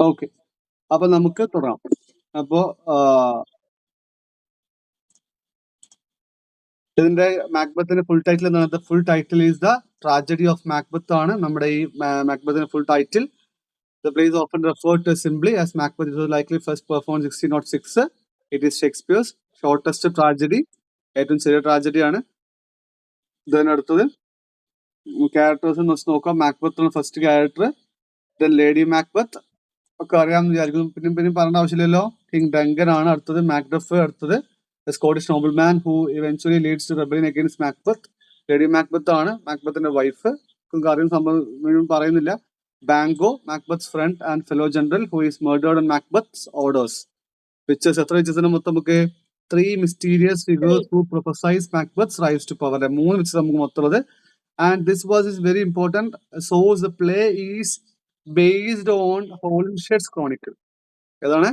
Okay, അപ്പൊ നമുക്ക് തുടങ്ങാം. അപ്പോ ഇതിന്റെ മാക്ബത്തിന്റെ ഫുൾ ടൈറ്റിൽ എന്താണ്? Full title is the tragedy of Macbeth ആണ് നമ്മുടെ ഈ മാക്ബത്തിന്റെ full title. The play is often referred to simply as Macbeth. It was likely first performed 1606. It is Shakespeare's shortest tragedy. ഏറ്റവും ചെറിയ ട്രാജഡി ആണ്. Then അടുത്തത് characters നോക്കാം. Macbeth first character. Then lady Macbeth ഒക്കെ അറിയാമെന്ന് വിചാരിക്കുന്നു. പിന്നെ പറയേണ്ട ആവശ്യമില്ലല്ലോ. കിങ് ഡങ്കൻ ആണ് അടുത്തത്. മാക്ഡഫ് അടുത്തത്. Scottish nobleman who eventually leads to rebellion against Macbeth. Lady Macbeth ആണ് മാക്ബത്തിന്റെ വൈഫ്. കാര്യം സംഭവം പറയുന്നില്ല. Bango, Macbeth's friend and fellow general who is murdered on Macbeth's orders. Pictures എത്ര വെച്ചാൽ മൊത്തം നമുക്ക് 3 mysterious figures who prophesize Macbeth's rise to power. 3 വെച്ച് നമുക്ക് മൊത്തമുള്ളത്. And this is very important. So the play is based on Holinshed's Chronicle. ഏതാണ്?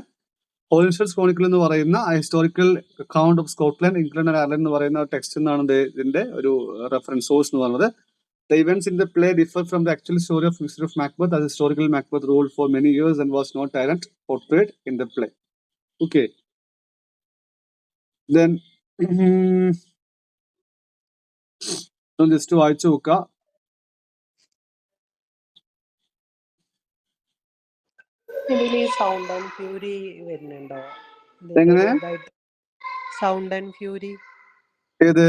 Holinshed's Chronicle എന്ന് പറയുന്ന historical account of Scotland, England and Ireland എന്ന് പറയുന്ന ടെക്സ്റ്റ് എന്നാണ് ഇതിന്റെ ഒരു റെഫറൻസ് സോഴ്സ് എന്ന് പറയുന്നത്. The events in the play differ from the actual story of History of Macbeth, as historical Macbeth ruled for many years and was not tyrant portrayed in the play. Okay. Then, just വായിച്ചു നോക്കുക. Sound and Fury വരുന്നുണ്ടോ? എങ്ങനെ? Sound and Fury ഏത്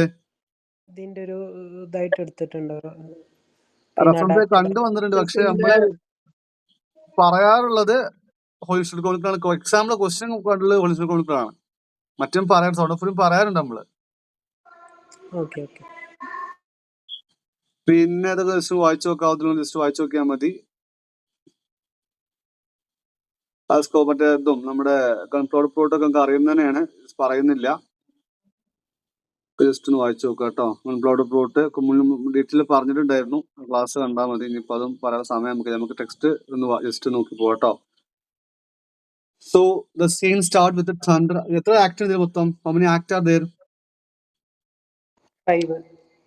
ഇതിന്റെ ഒരു ഇതായിട്ട് എടുത്തിട്ടുണ്ടോ? Reference കണ്ടു വന്നിട്ടുണ്ട്. പക്ഷെ നമ്മള് പറയാറുള്ളത് ഹോളിസ്റ്റഡ് ക്രോണിക്കിൾ ആണ്. എക്സാമ്പിൾ ക്വസ്റ്റ്യൻ കണ്ടുള്ളത് ഹോളിസ്റ്റഡ് ക്രോണിക്കിൾ ആണ്. മറ്റും പറയാൻ സൗണ്ട് ഓഫ് പറയാറുണ്ട് നമ്മള്. പിന്നെ അതൊക്കെ ജസ്റ്റ് വായിച്ചു നോക്കാവുന്ന ജസ്റ്റ് വായിച്ചു നോക്കിയാൽ മതി. മറ്റേ ഇതും നമ്മുടെ കൺട്രോൾ പ്ലോട്ടൊക്കെ നമുക്ക് അറിയുന്നതന്നെയാണ്, പറയുന്നില്ല. ജസ്റ്റ് ഒന്ന് വായിച്ചു നോക്കുക കേട്ടോ. കൺട്രോൾ പ്ലോട്ട് ഡീറ്റെയിൽ പറഞ്ഞിട്ടുണ്ടായിരുന്നു, ക്ലാസ് കണ്ടാൽ മതി. ഇനിയിപ്പോൾ അതും പറയാൻ സമയം നമുക്ക് ടെക്സ്റ്റ് ഒന്ന് ജസ്റ്റ് നോക്കി പോകട്ടോ. So the scene start with thunder. എത്ര ആക്ട് ഉണ്ട് മൊത്തം? How many act are there?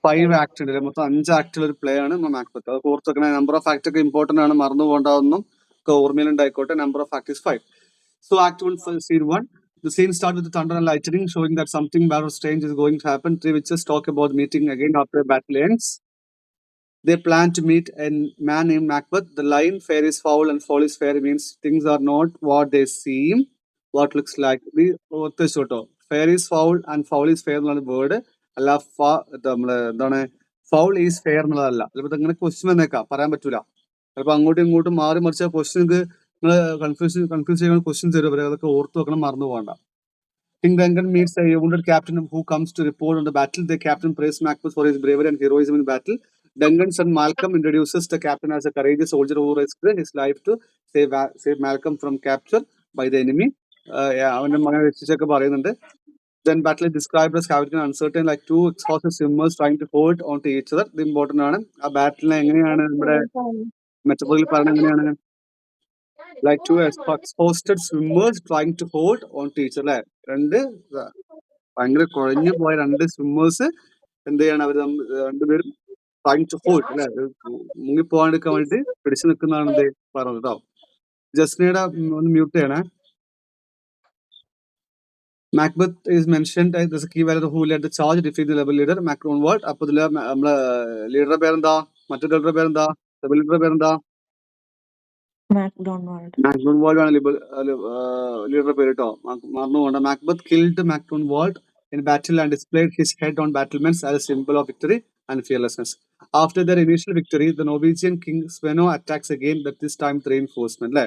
5 act ഉണ്ട്. മൊത്തം 5 ആക്ടുള്ള ഒരു പ്ലേ ആണ് മാക്ബത്ത്. അത് ഓർത്ത് വെക്കണേ. നമ്പർ ഓഫ് ആക്ട് ഒക്കെ ഇമ്പോർട്ടന്റ് ആണ്, മറന്നു പോകേണ്ടതൊന്നും ഓർമ്മയിലുണ്ടായിക്കോട്ടെ. Number of act is 5. So act 1, scene 1. The scene starts with the thunder and lightning, showing that something bad or strange is going to happen. 3 witches talk about meeting again after the battle ends. They plan to meet a man named Macbeth. The line "fair is foul and foul is fair" means things are not what they seem, what looks like. The fair is foul and foul is fair എന്നുള്ള word അല്ല, എന്താണ് foul is fair എന്നുള്ളതല്ല. ചിലപ്പോൾ ഇങ്ങനെ question വന്നേക്കാം, പറയാൻ പറ്റൂല. ചിലപ്പോൾ അങ്ങോട്ടും ഇങ്ങോട്ടും മാറി മറിച്ച ക്വസ്റ്റ്യൻ നിങ്ങൾ കൺഫ്യൂസ് ചെയ്യുന്ന ക്വസ്റ്റ്യൻ തരും. അതൊക്കെ ഓർത്ത് വെക്കണം, മറന്നു പോകണ്ട. King Duncan meets a wounded captain who comes to report on the battle. The captain praises Macbeth for his bravery and heroism in battle. Duncan's son Malcolm introduces the captain as a courageous soldier who risked his life to save Malcolm from capture by the enemy. അവന്റെ മകനെ രക്ഷിച്ചൊക്കെ പറയുന്നുണ്ട്. Then battle is described as chaotic and uncertain, like 2 exhausted swimmers trying to hold on to each other. ഇത് important ആണ്. ആ ബാറ്റിൽ എങ്ങനെയാണ് നമ്മുടെ metaphorical പറയുന്നത്? എങ്ങനെയാണ്? Like 2 exhausted swimmers trying to hold on to each other. അല്ലെ, രണ്ട് ഭയങ്കര കുഴഞ്ഞു പോയ 2 സ്വിമ്മേഴ്സ് എന്ത് ചെയ്യണം? അവർ രണ്ടുപേരും trying to hold, അല്ലെ, മുങ്ങിപ്പോകാണ്ടിരിക്കാൻ വേണ്ടി പിടിച്ചു നിൽക്കുന്നതാണ് എന്ത് പറഞ്ഞത് കേട്ടോ. ജസ്നയുടെ ഒന്ന് മ്യൂട്ട് ചെയ്യണേ. Macbeth is mentioned as the key value who led the charge, defeat the rebel leader Macdonald. അപ്പൊ ഇതില് നമ്മളെ ലീഡറുടെ പേരെന്താ? മറ്റേ ലീഡറുടെ പേരെന്താ? rebel ലീഡറുടെ പേരെന്താ? Macdonald ആണ് ലീഡറുടെ പേര് കേട്ടോ, മറന്നു പോകണ്ട. Macbeth killed Macdonald in battle and displayed his head on battlements as a symbol of victory and fearlessness. After their initial victory, the Norwegian king Sveno attacks again, but this time with reinforcement. അല്ലെ,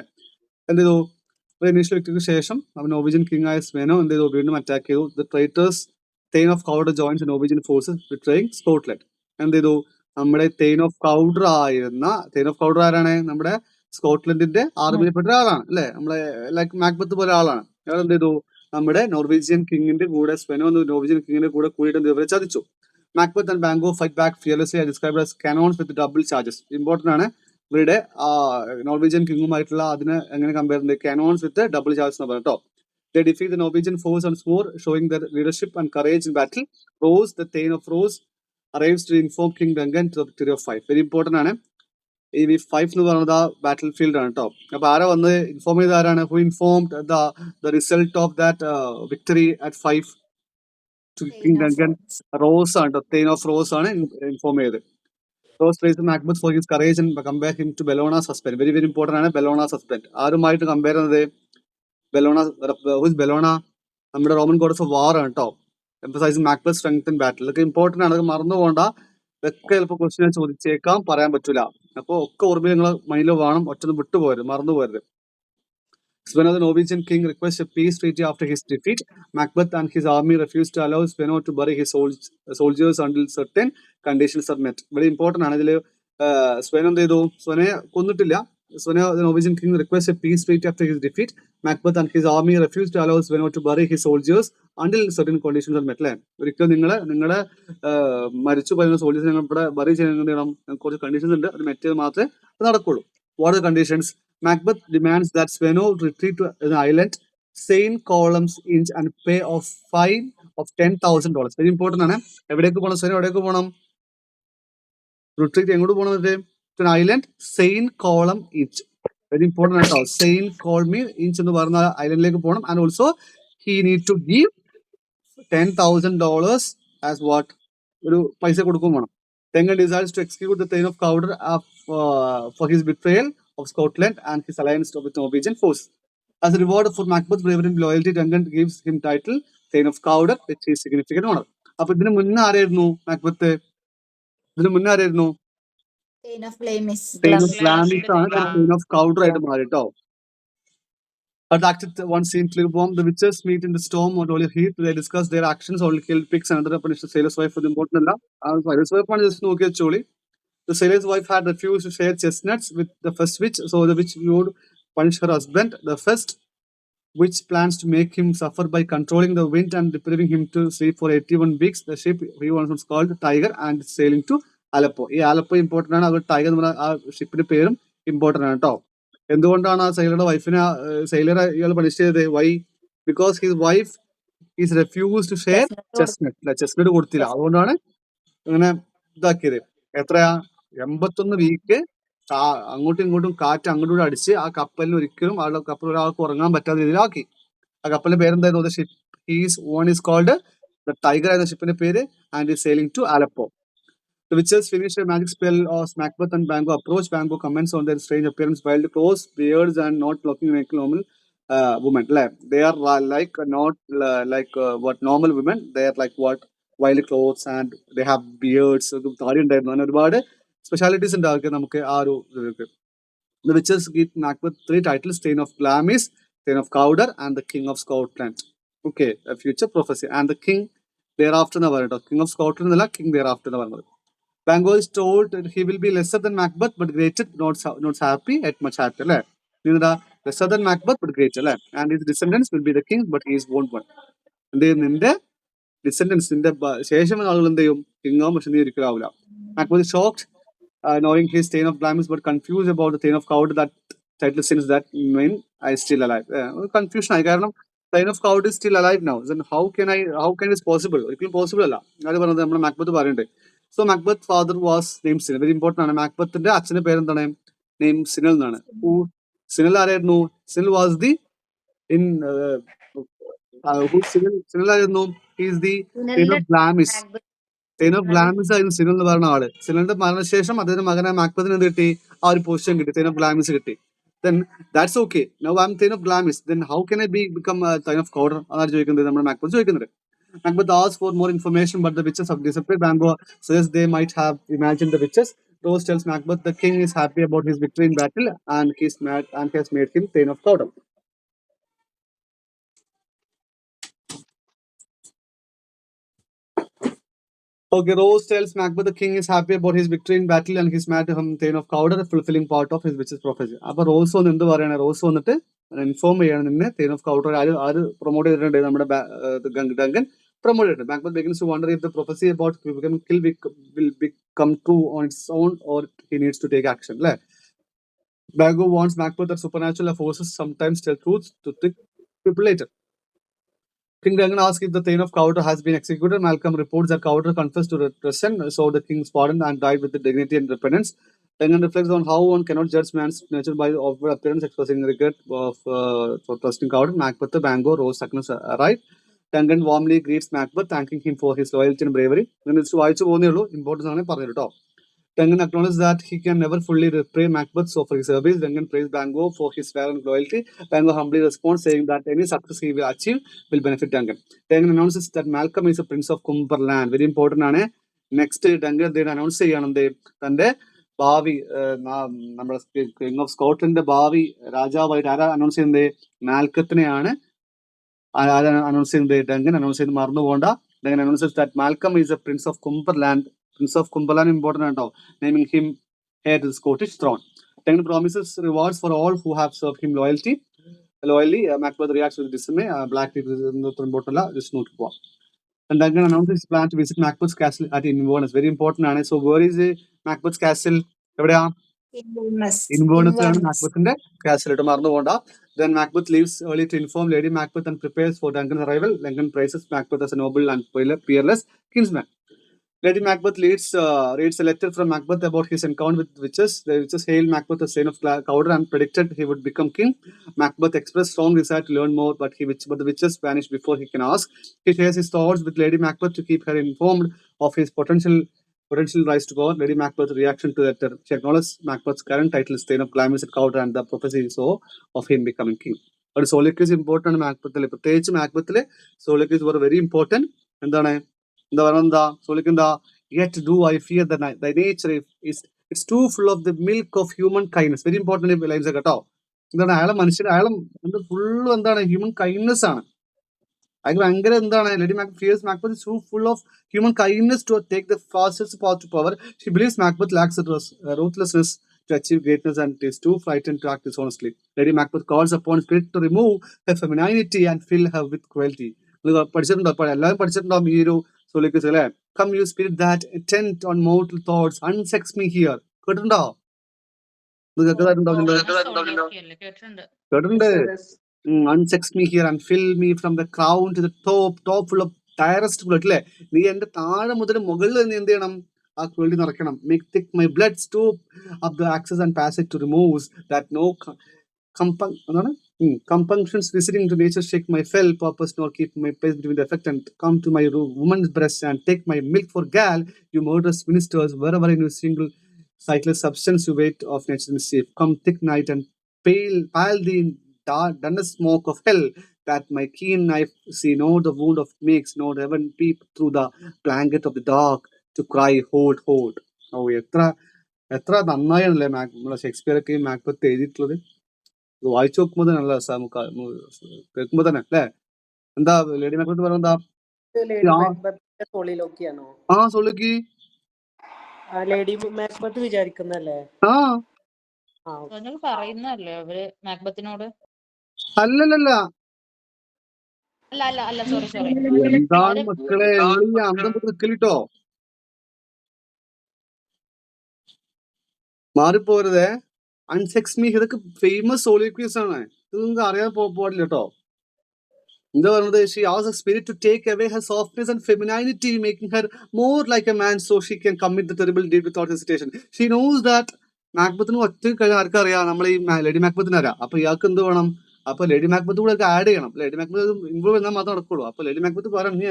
എന്ത് ചെയ്തു? Initial വിക്ടറിക്ക് ശേഷം Norwegian king ആയ സ്വേനോ എന്ത് ചെയ്തു? വീണ്ടും attack ചെയ്തു. The traitors thane of Cawdor joins Norwegian forces betraying Scotland. എന്ത് ചെയ്തു? നമ്മുടെ തെയ്ൻ ഓഫ് കൗഡർ ആരാണ്? നമ്മുടെ സ്കോട്ട്ലൻഡിന്റെ ആർമിയിൽപ്പെട്ട ഒരാളാണ്, അല്ലെ, നമ്മളെ ലൈക്ക് മാക്ബത്ത് പോലെ ആളാണ്. അയാൾ എന്ത് ചെയ്തു? നമ്മുടെ നോർവീജിയൻ കിങ്ങിന്റെ കൂടെ, സ്വേനോ നോർവീജിയൻ കിങ്ങിന്റെ കൂടെ കൂടിയിട്ട് ഇവരെ ചതിച്ചു. Macbeth and Banquo fight back fearlessly, described as cannons with double charges. Important ആണ്. ഇവരുടെ നോർവീജിയൻ കിങ്ങുമായിട്ടുള്ള അതിനെ എങ്ങനെ കമ്പയർ ചെയ്യുന്നത്? കാനോൺസ് വിത്ത് ഡബിൾ ചാർജ് എന്ന് പറഞ്ഞു കേട്ടോ. They defeat the Norwegian force once more, showing their leadership and courage in battle. Rose, the Thane of Rose, arrives to inform King Duncan to the victory of 5. Very important ആണ്. ഈ V5 എന്ന് പറയുന്നത് ആ ബാറ്റിൽ field ആണ് കേട്ടോ. അപ്പൊ ആരാ വന്ന് ഇൻഫോം ചെയ്ത ആരാണ്? Who informed the result of that victory at 5 to King Duncan? Ross ആണ് കേട്ടോ. തെയ്ൻ ഓഫ് റോസ് ആണ് ഇൻഫോം ചെയ്തത്. Rose praised Macbeth for his courage and compare him to Bellona's husband. Very, very important ആണ് Bellona's husband. ആരുമായിട്ട് compare ചെയ്യുന്നത്? Bellona, who's Bellona? നമ്മുടെ Roman God's of വാർ ആണ് കേട്ടോ. Emphasising Macbeth's strength in battle. ഇതൊക്കെ important ആണ്, മറന്നു പോകണ്ട. ഇതൊക്കെ ചിലപ്പോൾ ക്വസ്റ്റ്യൻ ചോദിച്ചേക്കാം, പറയാൻ പറ്റൂല. അപ്പോൾ ഒക്കെ ഓർമ്മ നിങ്ങൾ മൈൻഡിൽ വേണം, ഒറ്റൊന്നും വിട്ടുപോകരുത്, മറന്നു പോകരുത്. Sweno, the Norwegian king, requests a peace treaty after his defeat. Macbeth and his army refused to allow Sweno to bury his soldiers until certain conditions are met. Very important ആണ് ഇതിൽ. Sweno എന്ത് ചെയ്തു? സ്വനയെ കൊന്നിട്ടില്ല. Sweno, the Norwegian king, requests a peace treaty after his defeat. Macbeth and his army refused to allow Sweno to bury his soldiers until certain conditions are met. അല്ലേ? ഒരിക്കലും നിങ്ങളുടെ മരിച്ചു പോയ soldiers നിങ്ങൾ ഇവിടെ ബറി ചെയ്യണം, കുറച്ച് കണ്ടീഷൻസ് ഉണ്ട്, അത് മെറ്റ് ചെയ്ത് മാത്രമേ അത് നടക്കുള്ളൂ. What are the conditions? Macbeth demands that Sweno retreat to an island, St. Columns Inch, and pay a fine of $10,000. Very important ആണ്. എവിടേക്ക് പോകണം? സ്വനം എവിടേക്ക് പോകണം? റിട്രീറ്റ് എങ്ങോട്ട് പോകണം? To an island, St. Column Inch. Very important ആട്ടോ. Saint Colme inch എന്ന് പറയുന്ന ഐലൻഡിലേക്ക് പോകണം. And also he need to give $10,000 as what, ഒരു പൈസ കൊടുക്കും വേണം. Tengen decides to execute the Thane of Cawdor for his betrayal of Scotland and his alliance with Norwegian force. As a reward for Macbeth's bravery and loyalty, Tengen gives him title Thane of Cawdor, which is significant honor. അപ്പൊ ഇതിന് മുന്നേ ആരായിരുന്നു Macbeth? ഇതിന് മുന്നേ ആരായിരുന്നു? Thane of Glamis. Thane of Glamis ആണ് Thane of Cawdor ആയിട്ട് മാറി കേട്ടോ. At Act 1 scene, Clearbomb, the witches meet in the storm on Holy Heath. They discuss their actions, only kill pigs, another punish the sailor's wife for the important. Sailor's wife ആണ് just Nokia choli. The sailor's wife had refused to share chestnuts with the first witch, so the witch would punish her husband. The first witch plans to make him suffer by controlling the wind and depriving him to sleep for 81 weeks. The ship he once was called Tiger and sailing to Aleppo. ഈ ആലപ്പോ important ആണ്. അത് tiger എന്ന് പറഞ്ഞ ആ ഷിപ്പിന്റെ പേരും important ആണ് കേട്ടോ. എന്തുകൊണ്ടാണ് ആ സൈലറുടെ വൈഫിനെ സൈലറെ ഇയാൾ പണിഷ് ചെയ്തത്? Why? Because his wife is refuse to share chestnut. Chestnut കൊടുത്തില്ല, അതുകൊണ്ടാണ് അങ്ങനെ ഇതാക്കിയത്. എത്രയാ? 81 വീക്ക് അങ്ങോട്ടും ഇങ്ങോട്ടും കാറ്റ് അങ്ങോട്ടും കൂടെ അടിച്ച് ആ കപ്പലിന് ഒരിക്കലും ആളുടെ കപ്പൽ ഒരാൾക്ക് ഉറങ്ങാൻ പറ്റാത്ത രീതിയിലാക്കി. ആ കപ്പലിന്റെ പേരെന്തായിരുന്നു? The ship is one is called the tiger ആയിരുന്ന ഷിപ്പിന്റെ പേര്, and is sailing to Aleppo. The witches finish a magic spell as Macbeth and Bango approach. Bango comments on their strange appearance, wild clothes, beards, and not looking like normal women. They are like not like what normal women. They are like what wild clothes and they have beards. താടി ഉണ്ടായിരുന്നു. അങ്ങനെ ഒരുപാട് specialities ഉണ്ട് അവർക്ക്. നമുക്ക് ആ ഒരു ഇതിലേക്ക്. The witches give Macbeth 3 titles: Thane of Glamis, Thane of Cawdor, and the King of Scotland. Okay, a future prophecy. And the king thereafter എന്ന് പറയുന്നത്. King of Scotland എന്നല്ല, king thereafter എന്ന് പറയുന്നത്. Bango is told that he will be lesser than Macbeth but greater, not happy, yet much happy. അല്ലേ? Lesser than Macbeth but greater. അല്ലേ? And his descendants will be the king, but he is won't one. നിന്റെ descendants, നിന്റെ ശേഷം ആളുകൾ എന്ത് ചെയ്യും? കിങ്ങാവും, പക്ഷെ നീ ഒരിക്കലും ആവില്ല. Macbeth is shocked knowing his Thane of Glamis but confused about the Thane of Cawdor, that title since that mean I still alive. Confusion ആയി. കാരണം Thane of Cawdor is still alive now. Then how can this possible? ഒരിക്കലും possible അല്ല. അത് പറഞ്ഞത് നമ്മുടെ Macbeth പറയുന്നുണ്ട്. So Macbeth father was name Sinel. Very important ആണ്. മാക്ബത്തിന്റെ അച്ഛന്റെ പേരെന്താണ്? നെയിം സിനൽ എന്നാണ്. സിനൽ ആരായിരുന്നു? Sinel was the in Sinel ആയിരുന്നു. He's the Thane of Glamis. Thane of Glamis ആയിരുന്നു സിനൽ എന്ന് പറയുന്ന ആള്. സിനലിന്റെ മരണശേഷം അദ്ദേഹത്തിന്റെ മകനായ മാക്ബത്തിന് എന്ത് കിട്ടി? ആ ഒരു പൊസിഷൻ കിട്ടി, Thane of Glamis കിട്ടി. Then that's okay. Now I'm Thane of Glamis. Then how can I become Thane of Cawdor? അതാണ് ചോദിക്കുന്നത്, നമ്മുടെ മാക്ബത്ത് ചോദിക്കുന്നത്. Macbeth asks for more information, but the witches have disappeared. Bango says they might have imagined the witches. Rose tells Macbeth the king is happy about his victory in battle and he's mad and has made him Thane of Cawdor. Okay, Rose tells Macbeth the king is happy about his victory in battle and he's mad to him Thane of Cawdor, fulfilling part of his witch's prophecy. അപ്പോൾ rose വന്ന് എന്ത് പറയണേ? Rose വന്നിട്ട് inform ചെയ്യാണ് നിന്നെ Thane of Cawdor ആര് promote ചെയ്തിട്ടുണ്ട്? നമ്മുടെ ഡങ്കൻ പ്രൊമോട്ട് ചെയ്തിട്ടുണ്ട്. Macbeth begins to wonder if the prophecy about kill will become true on its own or he needs to take action. അല്ലേ? Bango warns Macbeth that supernatural forces sometimes tell truths to trick people later. King Duncan asks if the Thane of Cawdor has been executed. Malcolm reports that Cawdor confessed to treason, so the king's pardon and died with the dignity and repentance. Tengan reflects on how one cannot judge man's nature by outward appearance, expressing regret for trusting God. Macbeth, Bango, Rose, Agnes arrive. Tengan warmly greets Macbeth, thanking him for his loyalty and bravery. Then it's വായിച്ചു പോകുന്നേ ഉള്ളൂ, importance ആണ് പറഞ്ഞു കേട്ടോ. Tengan acknowledges that he can never fully repay Macbeth for his service. Tengan praised Bango for his valor and loyalty. Bango humbly responds, saying that any success he will achieve will benefit Tengan. Tengan announces that Malcolm is a prince of Cumberland. Very important ആണ്. Next Tengan announce ചെയ്യണം തന്റെ ഭാവി നമ്മുടെ king of സ്കോട്ട്ലൻഡിന്റെ ഭാവി രാജാവായിട്ട് ആരാ announce ചെയ്യുന്നത്? മാൽക്കത്തിനെയാണ് announce ചെയ്യുന്നത്. Tengan അനൗൺസ് ചെയ്ത് മറന്നു പോകണ്ട. Tengan announces that Malcolm is a prince of Cumberland. Prince of Cumberland important ആട്ടോ, naming him heir to the Scottish throne. Tengan promises rewards for all who have served him loyally. Macbeth reacts with dismay. Black people important അല്ല, just note പോവാം. And Tengan announces his plan to visit Macbeth's castle at Inverness. Very important ആണ്. So where is Macbeth's castle? എവിടെയാ? Inverness Macbethന്റെ castle. ഇട്ട് മറന്നു പോകണ്ട. Then Macbeth leaves early to inform Lady Macbeth and prepares for Duncan's arrival. Duncan praises Macbeth as a noble and peerless kinsman. Lady Macbeth reads a letter from Macbeth about his encounter with witches. The witches hailed Macbeth as son of Cawdor and predicted he would become king. Macbeth expressed strong desire to learn more, but the witches vanished before he can ask. He shares his thoughts with Lady Macbeth to keep her informed of his potential rise to power. Lady Macbeth's reaction to the letter. She acknowledged Macbeth's current title, Thane of Glamis at Cawdor, and the prophecy of him becoming king. But soliloquies important Macbeth. പ്രത്യേകിച്ച് Macbethലെ soliloquies were very important. എന്താണ് Solikinda, yet do I fear that thy nature it's too full of the milk of human kindness. Very important lines കേട്ടോ. എന്താണ് അയാളെ അയാളെ full എന്താണ് human kindness ആണ്. അയാൾക്ക് ഭയങ്കര എന്താണ് Lady Macbeth fears Macbeth is too full of human kindness to take the fastest path to power. She believes Macbeth lacks ruthlessness to achieve greatness and is too frightened to act dishonestly. Lady Macbeth calls upon spirit to remove her femininity and fill her with cruelty. പഠിച്ചിട്ടുണ്ടോ? എല്ലാവരും പഠിച്ചിട്ടുണ്ടാവും ഈ ഒരു soliloquies അല്ലേ? Come you spirit that intent on mortal thoughts, unsex me here. കേട്ടിട്ടുണ്ടോ? കേട്ടിട്ടുണ്ട്. Unsex me here and fill me from the crown to the top full of direst blood. അല്ലേ? നീ എന്റെ താഴെ മുതൽ മുകളിൽ നീ എന്ത് ചെയ്യണം? ആ cruelty നിറയ്ക്കണം. Make thick my blood, stoop up the axis and pass it to remove that no compunctions visiting to nature shake my fell purpose nor keep my place between the effect and come to my woman's breast and take my milk for gall, you murderous ministers, wherever in a single sightless substance you wait of nature's mischief. Come thick night and pile the dunnest smoke of hell, that my keen knife see no the wound of makes, nor heaven peep through the blanket of the dark to cry hold. ഓ എത്ര നന്നായാണല്ലേ നമ്മളെ Shakespeare ഒക്കെ Macbeth എഴുതിയിട്ടുള്ളത്. വായിച്ചു നോക്കുമ്പോ തന്നെ നല്ല കേൾക്കുമ്പോ തന്നെ അല്ലേ? എന്താ ലേഡി മാക്ബത്ത് പറയുന്നത്? ആ സോളിക്കി ലേഡി മാക്ബത്ത് വിചാരിക്കുന്നല്ലേ? പറയുന്നല്ലേ അവര് മാക്ബത്തിനോട്? അല്ലല്ല, സോറി എന്താണ് മക്കളെ അന്തം നിൽക്കലിട്ടോ, മാറിപ്പോരുതേ. അൺസെക്സ് മീ ഇതൊക്കെ ഫേമസ് സോളിക്വീസ് ആണ്, ഇത് നിങ്ങൾക്ക് അറിയാൻ പാടില്ല കേട്ടോ. എന്താ പറയുന്നത്? She asks spirit to take away her softness and femininity, making her more like a man so she can commit the terrible deed without hesitation. She knows that മാക്ബത്തിന് ഒറ്റ ആർക്കും അറിയാം, നമ്മൾ ഈ ലേഡി മാക്ബത്തിന് അറിയാം. അപ്പൊ ഇയാൾക്ക് എന്ത് വേണം? അപ്പൊ ലേഡി മാക്ബത്ത് കൂടെ ആഡ് ചെയ്യണം. ലേഡി മാക്ബത്ത് ഇമ്പ്രൂവ് എന്നാൽ മാത്രം നടക്കുള്ളൂ. അപ്പൊ ലേഡി മാക്ബത്ത് പറയാം, നീ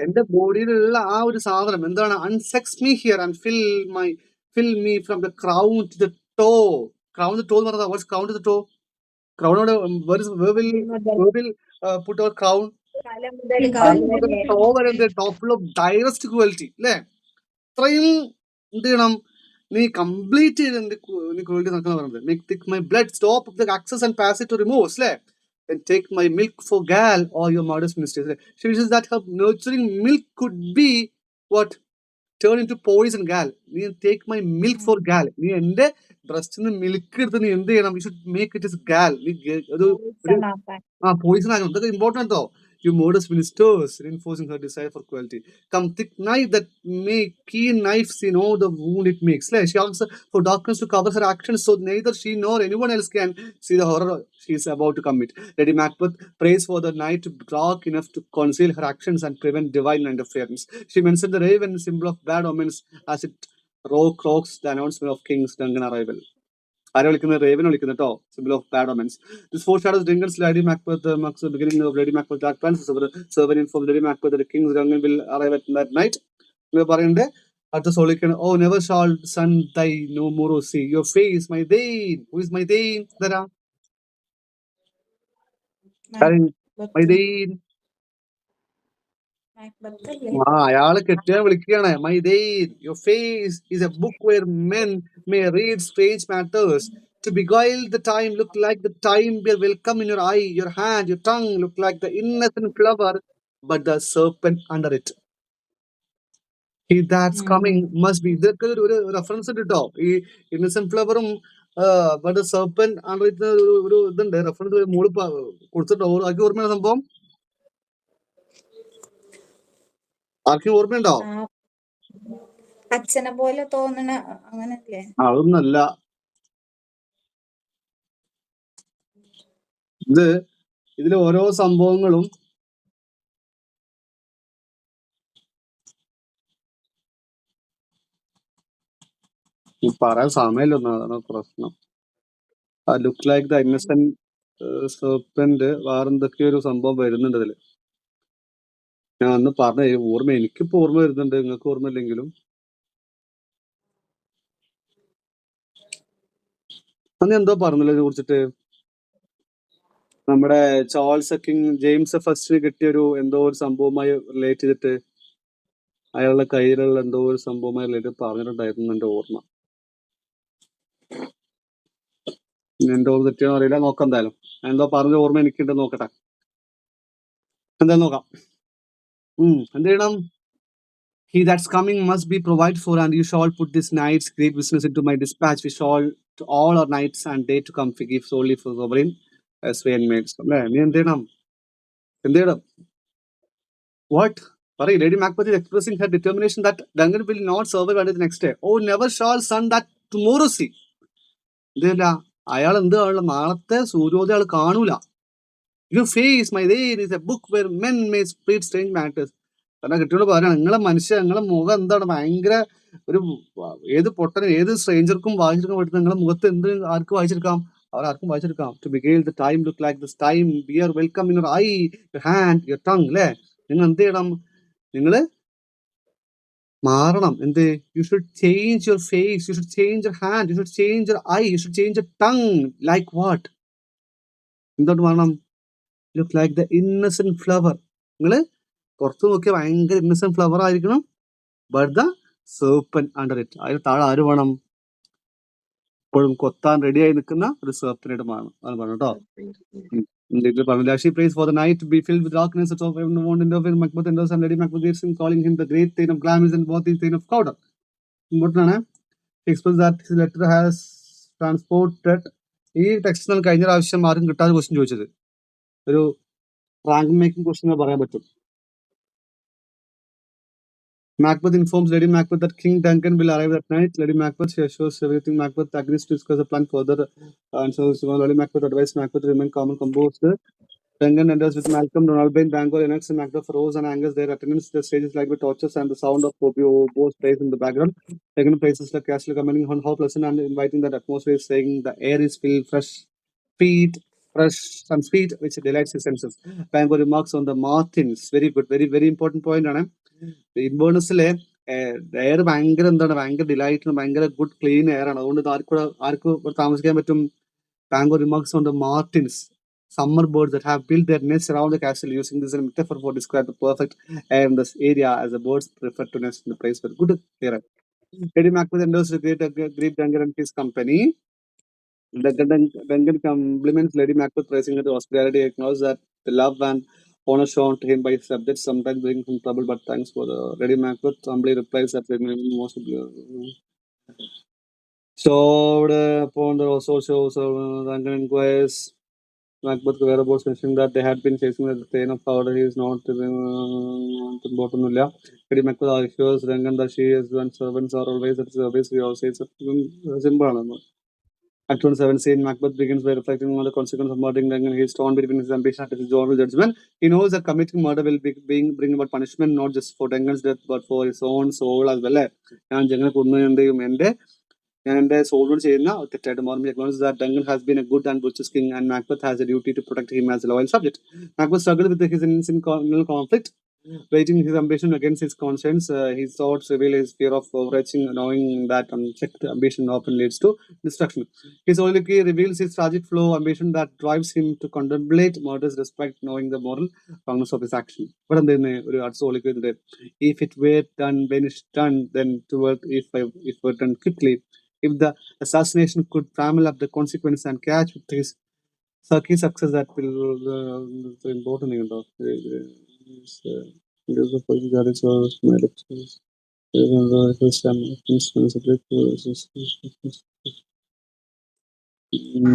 എന്റെ ബോഡിയിലുള്ള ആ ഒരു സാധനം എന്താണ്? Unsex me here and fill me from the crown to the toe. Crown to the toe എന്ന് പറഞ്ഞാൽ what's crown to the toe? Crown where will put our crown? toe വരെ top full of direst cruelty അല്ലേ? ഇത്രയും എന്ത് ചെയ്യണം? നീ complete ചെയ്ത് നീ ക്രൂവൽറ്റി നടക്കുന്ന പറയുന്നത്. Make thick my blood, stop up the access and pass it to remove അല്ലേ? Then take my milk for gall or your mother's ministries. She wishes that her nurturing milk could be what? Turn into poison gall. നീ take my milk for gall. നീ എന്റെ ബ്രസ്റ്റിൽ നിന്ന് milk എടുത്ത് നീ എന്ത് ചെയ്യണം? You should make it as gall. നീ ഒരു പോയിസൺ ആകണം. ഇതൊക്കെ ഇമ്പോർട്ടൻ്റ് കേട്ടോ. You murderous ministers, reinforcing her desire for cruelty. Come thick night that may keen knife see no the wound it makes. She asks for darkness to cover her actions, so neither she nor anyone else can see the horror she is about to commit. Lady Macbeth prays for the night to be dark enough to conceal her actions and prevent divine interference. She mentioned the raven, symbol of bad omens, as it row croaks the announcement of king's Duncan arrival. ആരെ വിളിക്കുന്നത്? Raven വിളിക്കുന്നത് കേട്ടോ. Simple of bad omens. This foreshadows Duncan's Lady Macbeth, marks the beginning of Lady Macbeth's dark plans. Servant informs Lady Macbeth that the king's Duncan will arrive at that night. നിങ്ങൾ പറയണ്ടേ അടുത്ത സോളിക്കാണ്, oh never shall sun thy no morrow see your face my thane. Who is my thane? തരാ my thane. Macbeth അല്ലേ? അയാള് കെട്ടിയാൻ വിളിക്കുകയാണ്. My thane, your face is a book where men may read strange matters. To beguile the time, look like the time will come in your eye, your hand, your tongue, look like the innocent flower, but the serpent under it. He that's coming must be. ഇതൊക്കെ ഒരു reference ഉണ്ട് കേട്ടോ. ഈ innocent ഫ്ലവറും but serpent under it ഒരു ഇതുണ്ട്, reference മോള് കൊടുത്തിട്ടോ. ആർക്കും ഓർമ്മയുള്ള സംഭവം? ആർക്കും ഓർമ്മയുണ്ടോ? ആ, അച്ഛനെ പോലെ തോന്നണ അങ്ങനല്ലേ? അതൊന്നല്ല. ഇതിലെ ഓരോ സംഭവങ്ങളും പറയാൻ സമയമില്ലൊന്നും, അതാണ് പ്രശ്നം. Look like the innocent serpent വേറെന്തൊക്കെയോ ഒരു സംഭവം വരുന്നുണ്ട് ഇതില്. ഞാൻ അന്ന് പറഞ്ഞ ഓർമ്മ, എനിക്കിപ്പോ ഓർമ്മ വരുന്നുണ്ട്, നിങ്ങൾക്ക് ഓർമ്മയില്ലെങ്കിലും. അന്ന് എന്തോ പറഞ്ഞല്ലോ ഇതിനെ കുറിച്ചിട്ട്. നമ്മുടെ ചാൾസ് കിങ് ജെയിംസ് ഫസ്റ്റിന് കിട്ടിയ ഒരു എന്തോ ഒരു സംഭവമായി റിലേറ്റ് ചെയ്തിട്ട് അയാളുടെ കയ്യിലുള്ള എന്തോ ഒരു സംഭവമായി റിലേറ്റ് പറഞ്ഞിട്ടുണ്ടായിരുന്നു എന്റെ ഓർമ്മ. എന്റെ ഓർമ്മ തെറ്റിയാണോ അറിയില്ല, നോക്കാം എന്തായാലും. എന്തോ പറഞ്ഞ ഓർമ്മ എനിക്കുണ്ട്, നോക്കട്ടെ എന്തായാലും നോക്കാം. എന്ത് ചെയ്യണം? He that's coming must be provided for, and you shall put this night's great business into my dispatch. We shall to all our nights and day to come forgive solely for sovereign as we and maids. അല്ലേ? നീ എന്ത് ചെയ്യണം? എന്ത് ചെയ്യണം? What? പറയ്. Lady Macbeth is expressing her determination that Duncan will not survive until the next day. Oh, never shall sun that tomorrow see. ഇതില്ല, അയാൾ എന്ത് കാണില്ല? നാളത്തെ സൂര്യോദയം അയാൾ കാണൂല. Your face, my day, is a book where men may read strange matters. കാരണം കുട്ടിയോട് പറയണം, നിങ്ങളെ നിങ്ങളെ മുഖം എന്താണ് ഭയങ്കര ഒരു ഏത് പൊട്ടനും ഏത് സ്ട്രേഞ്ചർക്കും വായിച്ചെടുക്കാൻ പറ്റുന്ന നിങ്ങളെ മുഖത്ത് എന്ത് ആർക്ക് വായിച്ചെടുക്കാം? ആർക്കും വായിച്ചെടുക്കാം. To beguile the time look like this time bear welcome in your eye, your hand, your tongue. അല്ലേ? നിങ്ങൾ എന്ത് ചെയ്യണം? നിങ്ങള് മാറണം. എന്ത്? You should change your face, you should change your hand, you should change your eye, you should change your tongue. Like what? എന്തോട്ട് മാറണം? Look like the innocent flower. നിങ്ങള് പുറത്ത് നോക്കിയാൽ ഭയങ്കര ഇന്നസെന്റ് ഫ്ലവർ ആയിരിക്കണം. But the serpent under it. അതിന് താഴെ ആര് വേണം? ഇപ്പോഴും കൊത്താൻ റെഡിയായി നിൽക്കുന്ന ഒരു സെർപ്പനേറ്റ് വേണം. അതാണ് പറഞ്ഞു കേട്ടോ. She prays for the night to be filled with darkness. It's of everyone wanted of Macbeth and Lady Macbeth gives him, calling him the great Thane of Glamis and worthy Thane of Cawdor. Important ആണ്. He explains that his letter has transported. ഈ text കഴിഞ്ഞ പ്രാവശ്യം ആർക്കും കിട്ടാതെ question ചോദിച്ചത്, ഒരു rank making question പറയാൻ പറ്റും. Macbeth informs Lady Macbeth that King Duncan will arrive that night. Lady Macbeth, she assures everything. Macbeth agrees to discuss the plan further. And so Lady Macbeth advises Macbeth to remain calm and composed. Duncan enters with Malcolm, Donalbain, Bangor, Lennox, and Macbeth rose and angers their attendants. The stage is like with torches and the sound of bows plays in the background. Duncan places the castle, commenting on how pleasant and inviting that atmosphere is, saying the air is filled fresh and sweet, which delights his senses. Bangor remarks on the Martins. Very good, very, very important point. ഇൻവേർണസിലെ air ഭയങ്കര എന്താണ്, ഭയങ്കര delight, ഭയങ്കര good clean air ആണ്. അതുകൊണ്ട് ആർക്കും താമസിക്കാൻ പറ്റും. Bangor remarks on the martins, summer birds that have built their nests around the castle, using this as a metaphor for describe the perfect air in this area, as the birds prefer to nest in the place where good air. Lady Macbeth endorses to greet Duncan and his company. Duncan compliments Lady Macbeth, praising her hospitality, acknowledges that the love and honor shown to him by his subjects sometimes bring him trouble, but thanks for the Lady Macbeth humbly replies that most so upon the also shows Duncan inquires Macbeth whereabouts, mentioning that they had been chasing the Thane of Cawdor. He is not important. Lady Macbeth assures Duncan that she is when servants are always at service. We also say it's simple. Act 1 7 scene, Macbeth begins by reflecting on the consequence of murdering Duncan. He is torn between his ambition and his honorable judgment. He knows that committing murder will bring about punishment not just for Duncan's death but for his own soul as well. ഞാൻ ജങ്ങനെ കൊന്നതിന്റെയും ഞാൻ എന്റെ സോളിനോട് ചെയ്യുന്ന തെറ്റായിട്ട് മാറും. Acknowledges that Duncan has been a good and virtuous king and Macbeth has a duty to protect him as a loyal subject. Macbeth struggled with his internal conflict, weighing his ambition against his conscience. His thoughts reveal his fear of overreaching, knowing that unchecked ambition often leads to destruction. His soliloquy reveals his tragic flow of ambition that drives him to contemplate murders despite knowing the moral wrongness of his action. But ഒരു അടുത്ത soliloquy ഉണ്ട്. If it were done when it's done, then to work if were done quickly. If the assassination could trammel up the consequence and catch with his key success, that will important thing about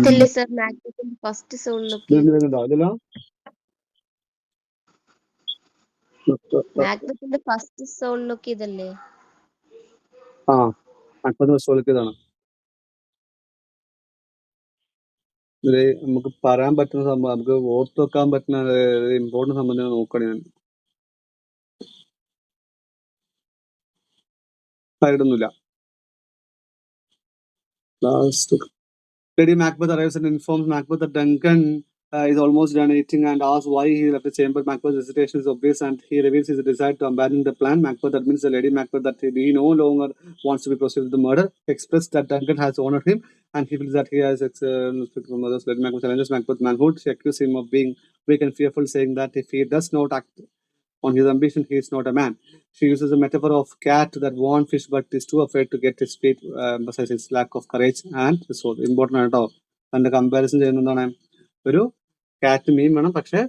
ഇതല്ലേ sir മാക്ബത്തിന്റെ first സോളിലൊക്കെ മാക്ബത്തിന്റെ first സോളിലൊക്കെ ഇതല്ലേ ആ 50 സോളിലൊക്കെതാണ്. ഇത് നമുക്ക് പറയാൻ പറ്റുന്ന സംഭവം, നമുക്ക് ഓർത്ത് വെക്കാൻ പറ്റുന്ന ഇമ്പോർട്ടന്റ് സംബന്ധം നോക്കണം. ഞാൻ സൈഡൊന്നുമില്ല. Lady Macbeth arrives and informs Macbeth that Duncan is almost done eating and asks why he left the chamber. Macbeth's hesitation is obvious and he reveals his desire to abandon the plan. Macbeth admits to Lady Macbeth that he no longer wants to be proceeded with the murder. He expressed that Duncan has honored him and he feels that he has respect from others. Lady Macbeth challenges Macbeth's manhood. She accuses him of being weak and fearful, saying that if he does not act on his ambition, he is not a man. She uses a metaphor of cat that wants fish but is too afraid to get his feet, emphasizes his lack of courage and resolve. Important ആയിട്ടോ. അതിന്റെ comparison ചെയ്യുന്ന എന്താണ്, ഒരു കാറ്റ് മീൻ വേണം പക്ഷെ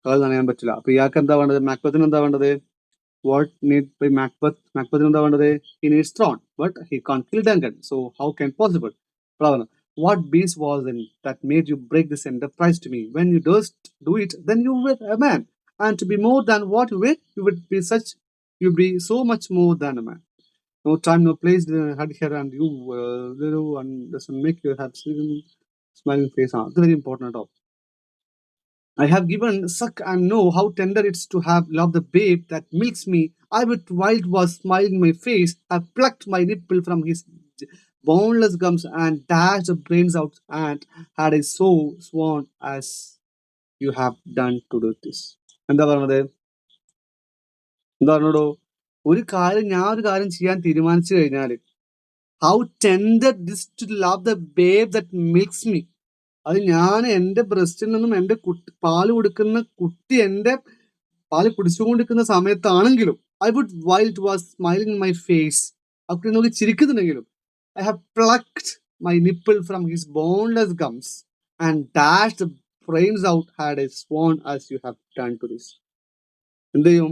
കാൽ നനയാൻ പറ്റില്ല. അപ്പൊ ഇയാൾക്ക് എന്താ വേണ്ടത്, മാക്ബത്തിന് എന്താ വേണ്ടത്, വാട്ട് നീഡ് ബൈ മാക്ബത്തിന് എന്താ വേണ്ടത്, he needs throne but he can't kill Duncan, so how can possible. What beast was it that made you break this enterprise to me? When you durst do it, then you were a man. And to be more than what you were, you'd be so much more than a man. No time, no place had here, and you and doesn't make you have smiling face. That's very important at all. I have given suck and know how tender it's to have loved the babe that milks me. I with wild was smiling my face, have plucked my nipple from his boneless gums and dashed the brains out, and had I so sworn as you have done to do this. എന്താ പറഞ്ഞത്, എന്താ പറഞ്ഞോ, ഞാൻ ഒരു കാര്യം ചെയ്യാൻ തീരുമാനിച്ചു കഴിഞ്ഞാല്, how tender this to love the babe that milks me, അത് ഞാൻ എന്റെ ബ്രസ്റ്റിൽ നിന്നും എന്റെ പാല് കൊടുക്കുന്ന കുട്ടി എന്റെ പാല് കുടിച്ചുകൊണ്ടിരിക്കുന്ന സമയത്താണെങ്കിലും, I would while it was smiling in my face, ആ കുട്ടി നോക്കി ചിരിക്കുന്നുണ്ടെങ്കിലും, I have plucked my nipple from his boneless gums and dash the brains out had I sworn as you have done to this. എന്ത് ചെയ്യും,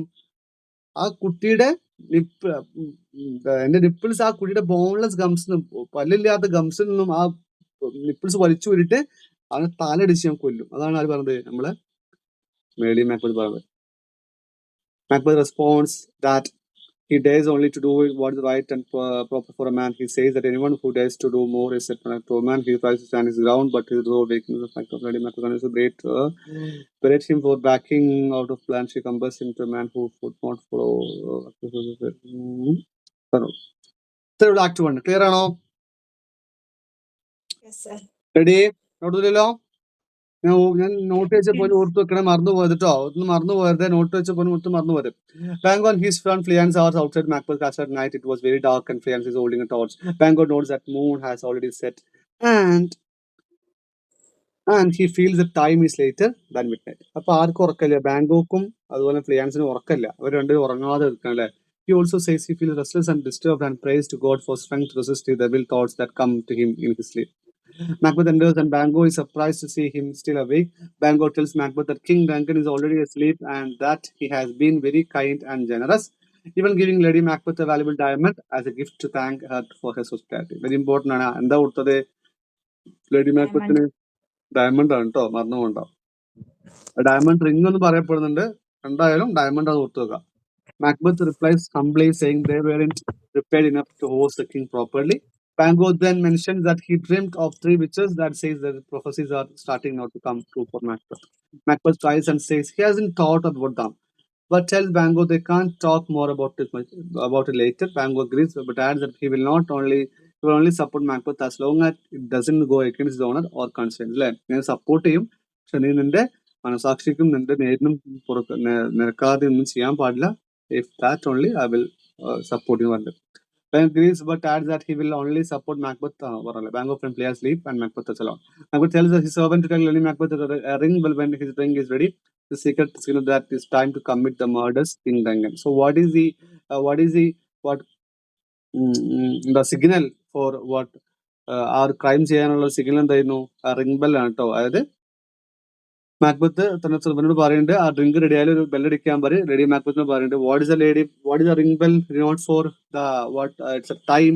ആ കുട്ടിയുടെ എന്റെ nipples ആ കുട്ടിയുടെ ബോൺലെസ് ഗംസ്, പല്ലില്ലാത്ത ഗംസിൽ നിന്നും ആ നിപ്പിൾസ് വലിച്ചു വിട്ടിട്ട് അവനെ തലടിച്ച് ഞാൻ കൊല്ലും. അതാണ് ആര് പറഞ്ഞത്, നമ്മളെ ലേഡി മാക്ബത്ത് പറഞ്ഞത്. Macbeth responds that he dares only to do what is right and proper for a man. He says that anyone who dares to do more is set to a man. He tries to stand his ground, but his role weakens the fact of Lady Macbeth is a great berate him for backing out of plan. She compares him to a man who would not follow. Third act 1 clear ആണോ? Yes, sir. Ready? നോട്ടില്ലല്ലോ? ഞാൻ not വെച്ചപ്പോൾ ഓർത്ത് വെക്കണേ, മറന്നു പോയത് കേട്ടോ, ഒന്നും മറന്നു പോയത്, നോട്ട് വെച്ചപ്പോൾ ഒട്ടും മറന്നു പോയത്. Bang on his front, Fleance hours outside Macbeth Castle at night. It was very dark and Fleance is holding a torch. Bang on notes that moon has already set and he feels the time is later than midnight. അപ്പൊ ആർക്കും ഉറക്കല്ല, ബാങ്കോക്കും അതുപോലെ ഫ്ലിയാൻസിനും ഉറക്കല്ല, അവർ രണ്ടുപേരും ഉറങ്ങാതെ നിൽക്കണം അല്ലെ. He also says he feels restless and disturbed and prays to God for strength to resist the devil thoughts that come to him in his sleep. Macbeth enters and Bango is surprised to see him still awake. Bango tells Macbeth that King Duncan is already asleep and that he has been very kind and generous, even giving Lady Macbeth a valuable diamond as a gift to thank her for his hospitality. Very important ആണ്. എന്താ കൊടുത്തത് lady മാക്ബത്തിന്? Diamond ആണ് കേട്ടോ, മറന്നു പോകണ്ട. Diamond ring എന്ന് പറയപ്പെടുന്നുണ്ട്, എന്തായാലും ഡയമണ്ട് ആണ് കൊടുത്തു വെക്കുക. Macbeth replies humbly saying they weren't prepared enough to host the king properly. Bango then mentioned that he dreamt of 3 witches. That says that prophecies are starting now to come true for Macbeth. Macbeth tries and says he hasn't thought about them, but tells Bango they can't talk more about it later. Bango agrees, but adds that he will only support Macbeth as long as it doesn't go against his honor or conscience. അല്ലേ, ഞാൻ support ചെയ്യും, പക്ഷെ നീ നിന്റെ മനസാക്ഷിക്കും നിന്റെ നേരിനും നിരക്കാതെ ഒന്നും ചെയ്യാൻ പാടില്ല. If that only I will support you. Ben agrees, but adds that he will only support Macbeth. Bango can play asleep and Macbeth is alone. Macbeth tells his servant to tell Lily Macbeth that a ring bell when his ring is ready. The secret signal that it's time to commit the murders in Dungan. So what is the signal for what our crimes ചെയ്യാനുള്ള signal എന്തായിരുന്നു? Ring bell ആണ് കേട്ടോ. അതായത് Macbeth തന്നെ സെർവന്റിനോട് പറയുന്നുണ്ട്, ആ drink ready ആയാലും ഒരു ബെല്ലടിക്കാൻ പറയും. റെഡി മാക്ബത്തിനോട് പറയുന്നുണ്ട്, what is the ring bell not for the what it's a time,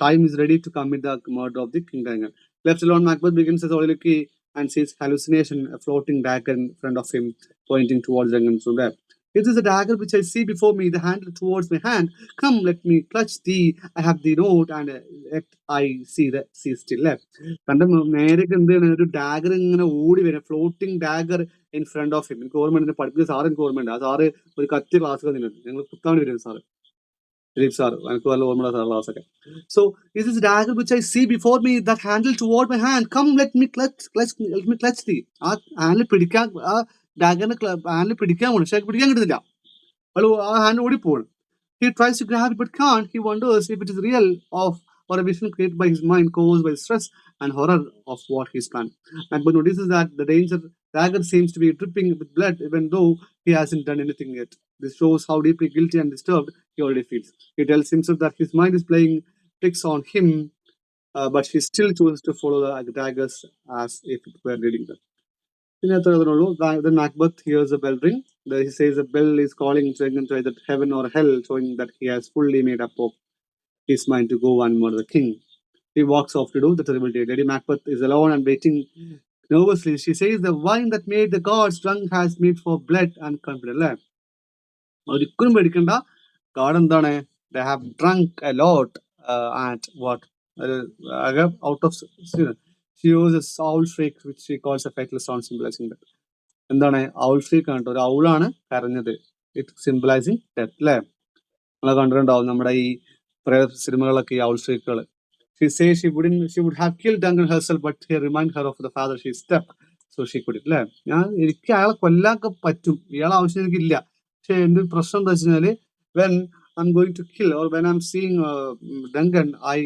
time is ready to commit the murder of the king Duncan. Left alone, Macbeth begins his soliloquy and sees hallucination, a floating dagger in front of him pointing towards Duncan. So there, it is a dagger which I see before me, the handle towards my hand. Come, let me clutch thee. I have the note, and yet I see still left. തന്റെ നേരേക്ക് എന്താണ് ഒരു dagger ഇങ്ങനെ ഓടി വരും, floating dagger in front of him. എനിക്ക് ഓർമ്മയുണ്ട്, പഠിപ്പിച്ച sir എനിക്ക് ഓർമ്മയുണ്ട്. ആ സാറ് ഒരു കത്തി ക്ലാസ് തന്നിട്ടുണ്ട്, ഞങ്ങൾ കുത്താൻ വരും സാറ്, ദിലീപ് സാർ, എനിക്ക് നല്ല ഓർമ്മയുള്ള സാർ ക്ലാസ്സൊക്കെ. So this is dagger which I see before me, that handle toward my hand. Come, let me clutch thee. ആ ഹാൻഡിൽ പിടിക്കാൻ, ആ ഡാഗറിന്റെ ഹാൻഡിൽ പിടിക്കാൻ പോകണം, പക്ഷെ പിടിക്കാൻ കിട്ടുന്നില്ല. ആ hand ഓടിപ്പോകണം. He tries to grab it but can't. He wonders if it is real or a vision created by his mind caused by stress and horror of what he's planned. Macbeth notices that the dagger seems to be dripping with blood even though he hasn't done anything yet. This shows how deeply guilty and disturbed he already feels. He tells himself that his mind is playing tricks on him, but he still chooses to follow the daggers as if it were leading them. Then Macbeth hears a bell ring. He says the bell is calling to either heaven or hell, showing that he has fully made up of his mind to go and murder the king. He walks off to do the terrible deed. Lady Macbeth is alone and waiting nervously. She says the wine that made the gods drunk has made for blood and confidence. ഒരിക്കലും പേടിക്കണ്ട, God എന്താണ്, they have drunk a lot and what out of she uses owl shriek which she calls a fatal sound symbolizing death. എന്താണ് owl shriek ആണ്, ഒരു ഔളാണ് കരഞ്ഞത്, it symbolizing death. അല്ലേ, നമ്മളെ കണ്ടിട്ടുണ്ടാവും നമ്മുടെ ഈ പ്രേത സിനിമകളൊക്കെ ഈ owl shriekകൾ. She says she would have killed Duncan herself, but he reminded her of the father she stepped, so she couldn't. അല്ലേ, എനിക്ക് അയാളെ കൊല്ലാനൊക്കെ പറ്റും, ഇയാളെ ആവശ്യം എനിക്കില്ല, പക്ഷെ എന്റെ പ്രശ്നം എന്താ വെച്ച് കഴിഞ്ഞാല്, when I'm going to kill or when I'm seeing Duncan, I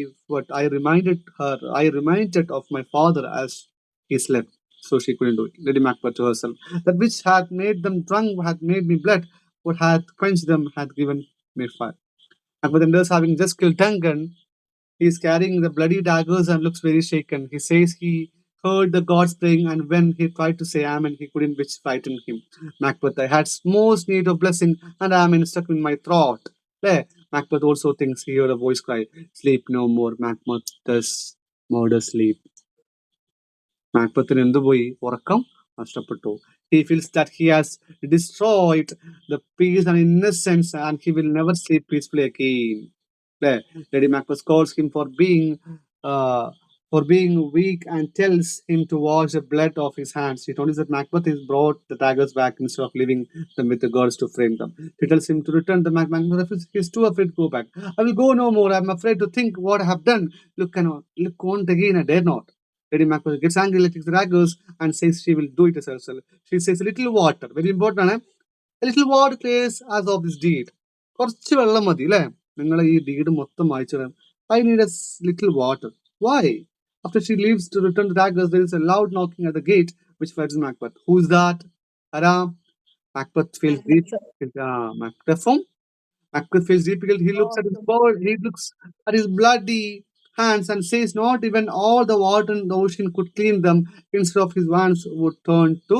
reminded of my father as he slept, so she couldn't do it. Lady Macbeth to herself, that which had made them drunk had made me blood, what had quenched them had given me fire. Macbeth enters, having just killed Duncan. He is carrying the bloody daggers and looks very shaken. He says he heard the gods praying, and when he tried to say amen, he couldn't, which frightened him. Macbeth, I had most need of blessing, and amen stuck in my throat. There, Macbeth also thinks he heard a voice cry, sleep no more, Macbeth does murder sleep. Macbethന് എന്തുപോയി, ഉറക്കം നഷ്ടപ്പെട്ടു. He feels that he has destroyed the peace and innocence, and he will never sleep peacefully again. Lady Macbeth scolds him for being weak and tells him to wash the blood off his hands. She notices that Macbeth has brought the daggers back instead of leaving them with the girls to frame them. She tells him to return the Macbeth. He's too afraid to go back. I will go no more. I'm afraid to think what I have done. Look once again, I dare not. Lady Macbeth gets angry, takes the daggers, and says she will do it herself. She says, a little water, very important, a little water clears as of this deed. കുറച്ച് വെള്ളം മതി അല്ലേ, നിങ്ങൾ ഈ deed മൊത്തം വായിച്ചിടാൻ. I need a little water. Why? After she leaves to return the daggers, there is a loud knocking at the gate, which frightens Macbeth. Who is that? Aram. Macbeth feels deep. Macbeth feels deep. He looks at his bird. He looks at his bloody hands and says, not even all the water in the ocean could clean them. Instead of his hands would turn to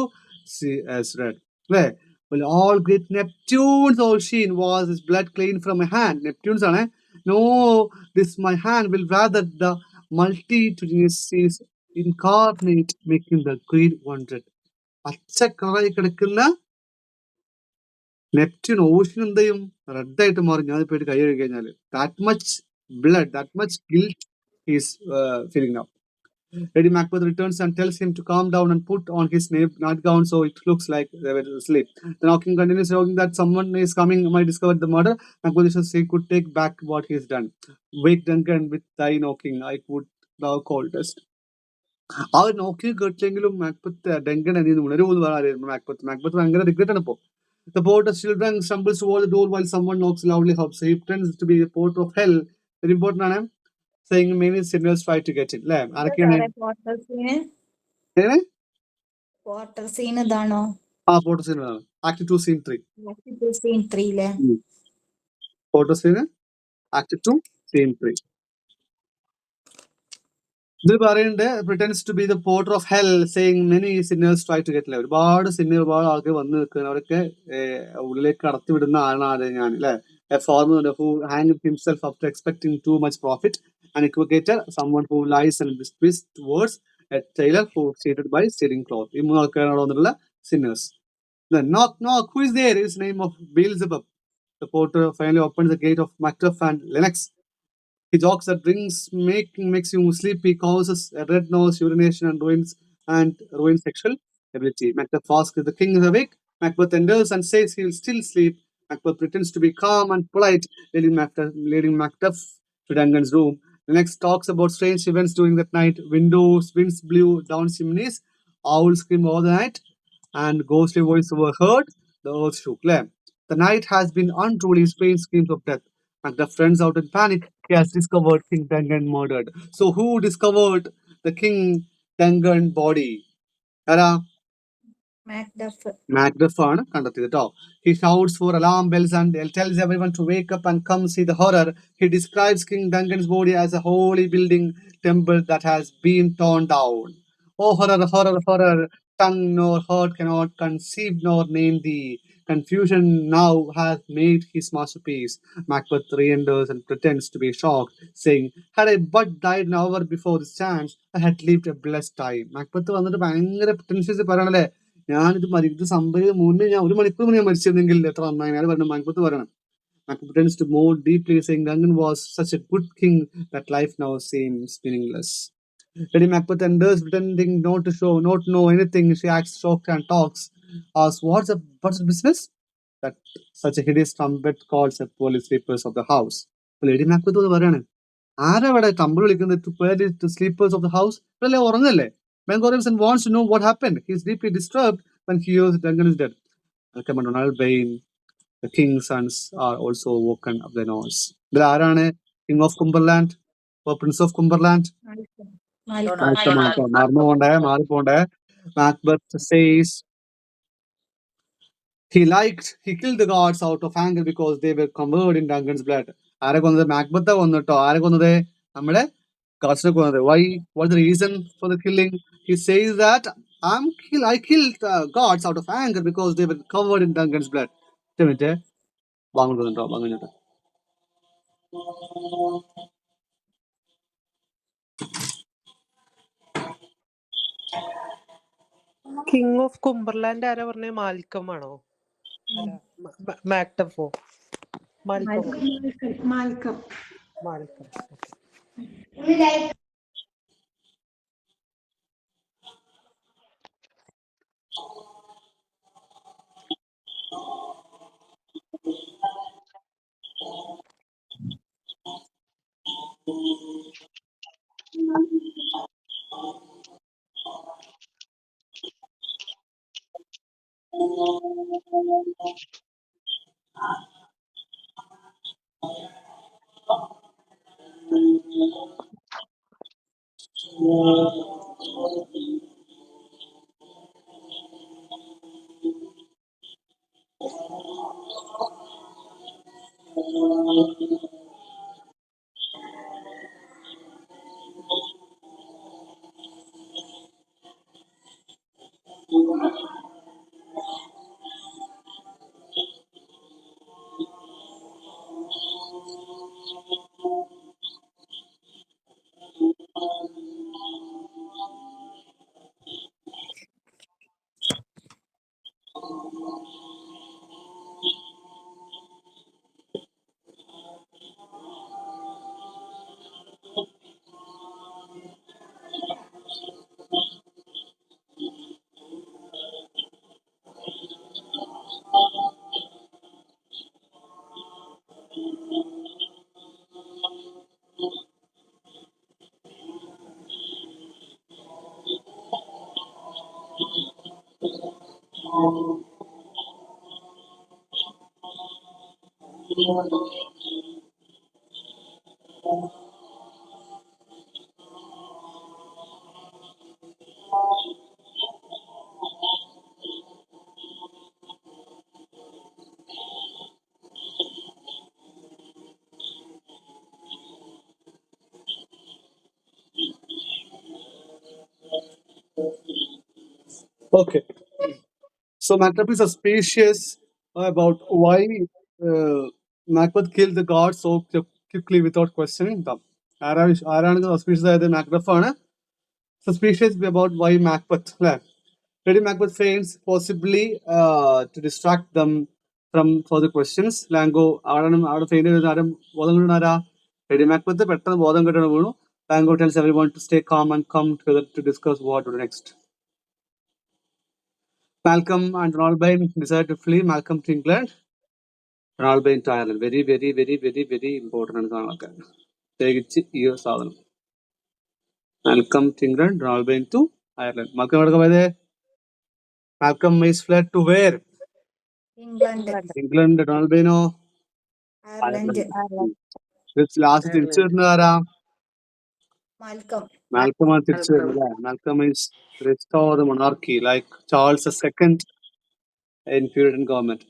sea as red. Where? Well, all great Neptune's ocean was his blood clean from my hand. Neptune's ആണ്. No, this my hand will rather the multitudinous seas incarnate, making the great wonder. പച്ചക്കളറായി കിടക്കുന്ന Neptune ocean എന്ത് ചെയ്യും, red ആയിട്ട് മാറും ഞാൻ പോയിട്ട് കൈ കഴുകി കഴിഞ്ഞാല്. That much blood, that much guilt he's feeling now. Lady Macbeth returns and tells him to calm down and put on his nightgown so it looks like they were asleep. The knocking continues, showing that someone is coming, might discover the murder. Macbeth says he could take back what he's done. Wake Duncan with thy knocking, I would thou coldest. ആ ഒരു നോക്കി കേട്ടില്ലെങ്കിലും Macbeth Duncan എന്ത് ചെയ്യുന്നു ഉണരുമെന്ന് പറയാമായിരുന്നു Macbeth ഭയങ്കര regret ആണ് ഇപ്പോ. The porter children stumbles toward the door while someone knocks loudly. Hopes he pretends to be a porter of hell. Very important ആണ്, saying many sinners try to get in. അല്ലേ? ആരൊക്കെയാണ്? എങ്ങനെ? Water scene ഇതാണോ? ആ porter scene ആണ്. Act 2 scene 3. Scene 3 porter scene act 2 scene 3. ഇത് പറയുന്നുണ്ട് pretends to be the porter of hell, saying many sinners try to get. ഒരുപാട് ഒരുപാട് ആൾക്കാർ വന്ന് നിൽക്കുന്ന അവരൊക്കെ ഉള്ളിലേക്ക് കടത്തി വിടുന്ന ആളാണ് ഞാൻ അല്ലെ. A farmer who hanged himself after expecting too much profit, an equivocator, someone who lies and twists words, a tailor who cheated by stealing cloth. ഈ മൂന്ന് ആൾക്കാരാണ് വന്നിട്ടുള്ള sinners. Then knock knock, who is there? Is the name of Beelzebub. The porter finally opens the gate of Macduff and Lennox. He jokes that drinks makes you sleepy, causes a red nose, urination, and ruins sexual ability. Macbeth asks if the king is awake. Macbeth enters and says he will still sleep. Macbeth pretends to be calm and polite, leading Macduff to Duncan's room. The next talks about strange events during that night. Winds blew down chimneys, owls screamed all the night, and ghostly voices were heard. The earth shook. The night has been untruly strange screams of death. Macduff runs out in panic. He has discovered King Duncan murdered. So who discovered the King Duncan body? Ara? Macduff ആണ് കണ്ടെത്തിയത് കേട്ടോ. He shouts for alarm bells and tells everyone to wake up and come see the horror. He describes King Duncan's body as a holy building temple that has been torn down. Oh horror, horror, horror! Tongue nor heart cannot conceive nor name thee. Confusion now has made his masterpiece. Macbeth re-enters and pretends to be shocked, saying, "Had I but died an hour before this chance, I had lived a blessed time." Macbeth വന്നിട്ട് ഭയങ്കര pretentious പറയണല്ലേ, ഞാനിത് ഇത് സംഭവിക്കുന്ന മുന്നേ ഞാൻ 1 മണിക്കൂർ മുന്നേ മരിച്ചിരുന്നെങ്കിൽ എത്ര നന്നായി. അത് പറഞ്ഞു Macbeth പറയണം. Macbeth pretends to more deeply, saying Duncan was such a good king that life now seems meaningless. Lady Macbeth enters, pretending not to know anything. She acts shocked and talks. Asks, what's the business? That such a hideous trumpet calls the police sleepers of the house. Lady Macbeth പറയാണ്, ആരാ ഇവിടെ ട്രംബിൾ വിളിക്കുന്നത്? To play the sleepers of the house. അല്ലേ ഉറങ്ങല്ലേ? Ben Gorimson wants to know what happened. He is deeply disturbed when he hears Duncan is dead. Welcome Donald Bain. The king's sons are also woken of the noise. ഇതിൽ ആരാണ് King of Cumberland or Prince of Cumberland? മാറിപ്പോണ്ടേ. Macbeth says he killed the guards out of anger because they were covered in Duncan's blood. ആരെ കൊന്നത്? Macbeth കൊന്നിട്ടോ. ആരെ കൊന്നത്? നമ്മുടെ ഗാർഡ്സിനെ കൊന്നത്. Why? What's the reason for the killing? He says that I killed guards out of anger because they were covered in Duncan's blood. Minute വാങ്ങുന്നുണ്ടോ? King of Cumberland ആരാ പറഞ്ഞ? Malcolm ആണോ? അല്ല, മാക്ടഫോ? Malcolm. Okay. So Macbeth is suspicious about why Macbeth killed the guard so quickly without questioning them. ആരാണ് suspicious ആയത്? Macbeth ആണ് suspicious about why Macbeth left. Lady Macbeth feigns possibly to distract them from further questions. Lango അവിടെ ഫെയിൻ ചെയ്ത് ആരും ബോധം കിട്ടുന്ന ആരാ? Lady Macbeth പെട്ടെന്ന് ബോധം കിട്ടണം വീണു. Lango tells everyone to stay calm and come together to discuss what to do next. Malcolm and Ronald Bain decide to flee. Malcolm to England, Ronald Bain to Ireland. Very, very, very, very, very important ആണ് കാണാൻ. പ്രത്യേകിച്ച് ഈ ഒരു സാധനം. Malcolm to England, Ronald Bain to Ireland. Malcolm എവിടെ പോയത്? Malcolm is fled to where? England, England. Ronald Bain ഓ? Ireland, last തിരിച്ചു വരുന്നത് ആരാ? മാൽക്കം, Malcolm ആണ് തിരിച്ചു വരുന്നത്. Malcolm is restore the monarchy like Charles II in Puritan government.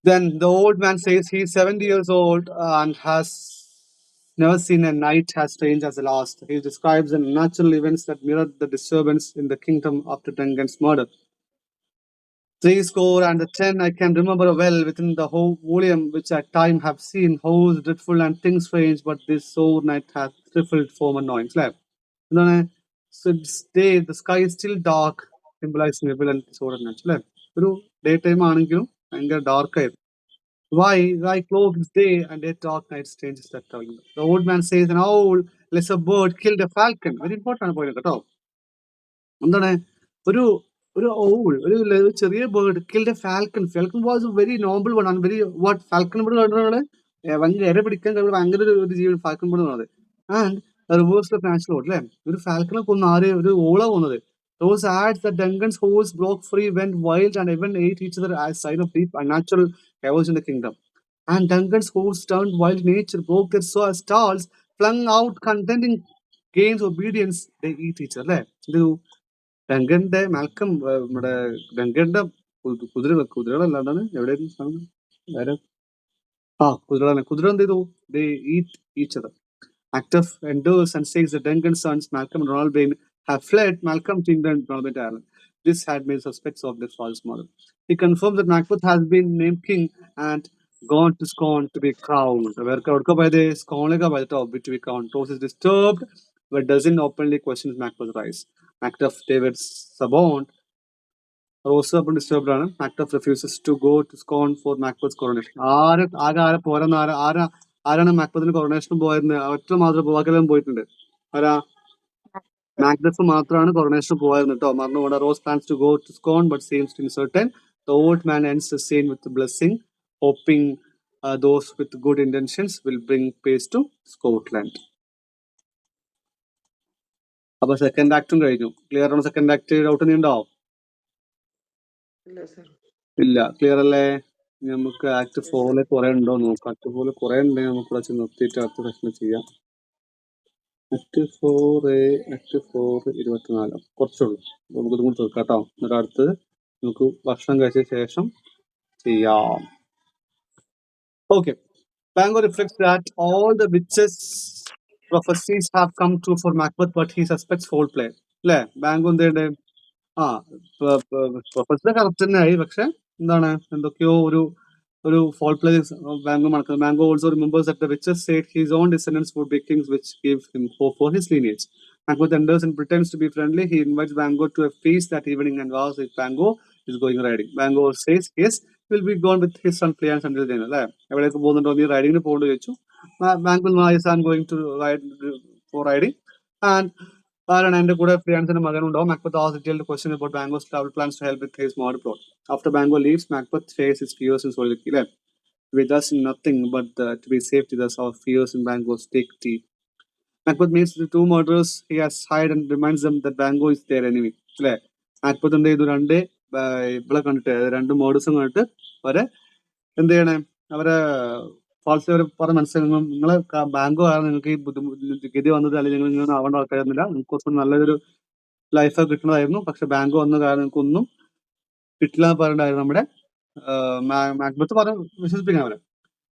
Then the old man says he's 70 years old and has never seen a night as strange as the last. He describes the natural events that mirrored the disturbance in the kingdom after Duncan's murder. 70 I can remember well within the whole volume which at time have seen hosts dreadful and things strange, but this sore night hath stifled former knowing. എന്താണ്? So this day the sky is still dark, symbolizing evil and disorder. ഒരു day time ആണെങ്കിലും ഭയങ്കര dark ആയിരുന്നു. Why cloak is day and yet dark night changes that time. The old man says an owl, lesser bird killed a falcon. Very important point കേട്ടോ. എന്താണ്? ഒരു ഒരു owl, ഒരു ചെറിയ bird killed a falcon. Falcon was a very noble one and very what falcon bird കണ്ടത് ഭയങ്കര ഇര പിടിക്കാൻ കഴിവ് ഭയങ്കര ഒരു ജീവൻ falcon bird എന്നുള്ളത്. And റിവേഴ്സ് ഓഫ് നാച്ചുറൽ അല്ലേ? ഒരു ഫാൽക്കനെ കൊന്ന ആര്? ഒരു ഓള കൊന്നത്. Those adds that Duncan's horse broke free, went wild, and even ate each other as sign of deep unnatural chaos in the kingdom. And Duncan's horse turned wild nature, broke their stalls, flung out contending gains obedience, they eat each other. അല്ലേ? ഇത് ഡങ്കന്റെ Malcolm നമ്മുടെ ഡങ്കന്റെ കുതിരകളല്ലാണ്ടാണ് എവിടെയായിരുന്നു കുതിര എന്ത് ചെയ്തു? They eat each other. Macduff endures and says the Duncan sons, Malcolm and Ronald Bain, have fled. Malcolm to England, Ronald Bain to Ireland. This had made suspects of their father's murder. He confirms that Macbeth has been named king and gone to Scone to be crowned. By the Scone by the top to be crowned. Rose is disturbed, but doesn't openly question Macbeth's rise. Macduff, David Sabont, Rose up and disturbed. Macduff refuses to go to Scone for Macbeth's coronation. ആരാണ് മാക്ബത്തിന് കൊറോണേഷന് പോയത്? ഒറ്റ മാത്രം പോവാക്കെല്ലാം പോയിട്ടുണ്ട്. ആരാ? Macbeth മാത്രമാണ് കൊറോണേഷന് പോയത് കേട്ടോ. മറന്നുകൊണ്ട് Rose plans to go to Scone but seems uncertain. The old man ends the scene with a blessing, hoping those with good intentions will bring peace to Scotland. അപ്പൊ സെക്കൻഡ് ആക്ടും കഴിഞ്ഞു. ക്ലിയർ ആണ്? Second act doubt നീ ഉണ്ടോ? ഇല്ല. Clear അല്ലേ? നമുക്ക് act 4 കുറെ ഉണ്ടോ നോക്കാം. ആക്ട് 4 കുറെ ഉണ്ടെങ്കിൽ നമുക്ക് കുറച്ച് നിർത്തിയിട്ട് അടുത്ത സെഷനിൽ ചെയ്യാം. ആക്ട് 4 24 കുറച്ചുള്ളൂ. നമുക്ക് ഇതും കൂടി തീർക്കാം കേട്ടോ. എന്നിട്ട് അടുത്ത് നമുക്ക് ഭക്ഷണം കഴിച്ച ശേഷം ചെയ്യാം. Okay. Bango reflects that all the witches' prophecies have come true for Macbeth, but he suspects foul play. അല്ലേ? ബാങ്കോ എന്തുണ്ട്? പ്രൊഫസർ കറക്റ്റ് തന്നെ ആയി, പക്ഷെ എന്താണ് എന്തൊക്കെയോ ഒരു ഫോൾ പ്ലേ ബാങ്കോ നടക്കുന്നത്. Banquo also remembers that the witches said his own descendants would be kings, which gave him hope for his lineage. Macbeth enters and pretends to be friendly. He invites Bango to a feast that evening and asks if Bango is going riding. Bango says yes, he will be gone with his son Fleance until then. അല്ലേ? എവിടെയൊക്കെ പോകുന്നുണ്ടോ? നീ റൈഡിങ്ങിന് പോകേണ്ടി ചോദിച്ചു. Bango says I'm going to ride for riding. And ആരാണ് എന്റെ കൂടെ? ഫ്ലിയാൻസിന്റെ മകനുണ്ടോ? Macbeth asks detailed question about Bango's travel plans to help with his murder plot. After Bango leaves, Macbeth shares his fears in solitude. With us nothing but to be safe with us, our fears in Bango's take tea. Macbeth meets the two murderers he has hired and reminds them that Bango is their enemy. അല്ലേ? Macbeth എന്ത് ചെയ്തു? ഇവിടെ കണ്ടിട്ട് രണ്ട് മോഡൽസും കണ്ടിട്ട് അവരെ എന്ത് ചെയ്യണേ, അവരെ ഫാൾസ് അവർ പറഞ്ഞ മനസ്സിലാകും. നിങ്ങളെ ബാങ്കോ ആണ് നിങ്ങൾക്ക് ഈ ഗതി വന്നത്, അല്ലെങ്കിൽ നിങ്ങൾ ഇങ്ങനെ ആവേണ്ട ആൾക്കാരൊന്നുമില്ല, നിങ്ങൾക്ക് കുറച്ചും നല്ലൊരു ലൈഫ് കിട്ടുന്നതായിരുന്നു, പക്ഷെ ബാങ്ക് വന്ന കാരണം നിങ്ങൾക്ക് ഒന്നും കിട്ടില്ല എന്ന് പറഞ്ഞിട്ടായിരുന്നു നമ്മുടെ മാക്ബത്ത് പറഞ്ഞ് വിശ്വസിപ്പിക്കാൻ അവരെ.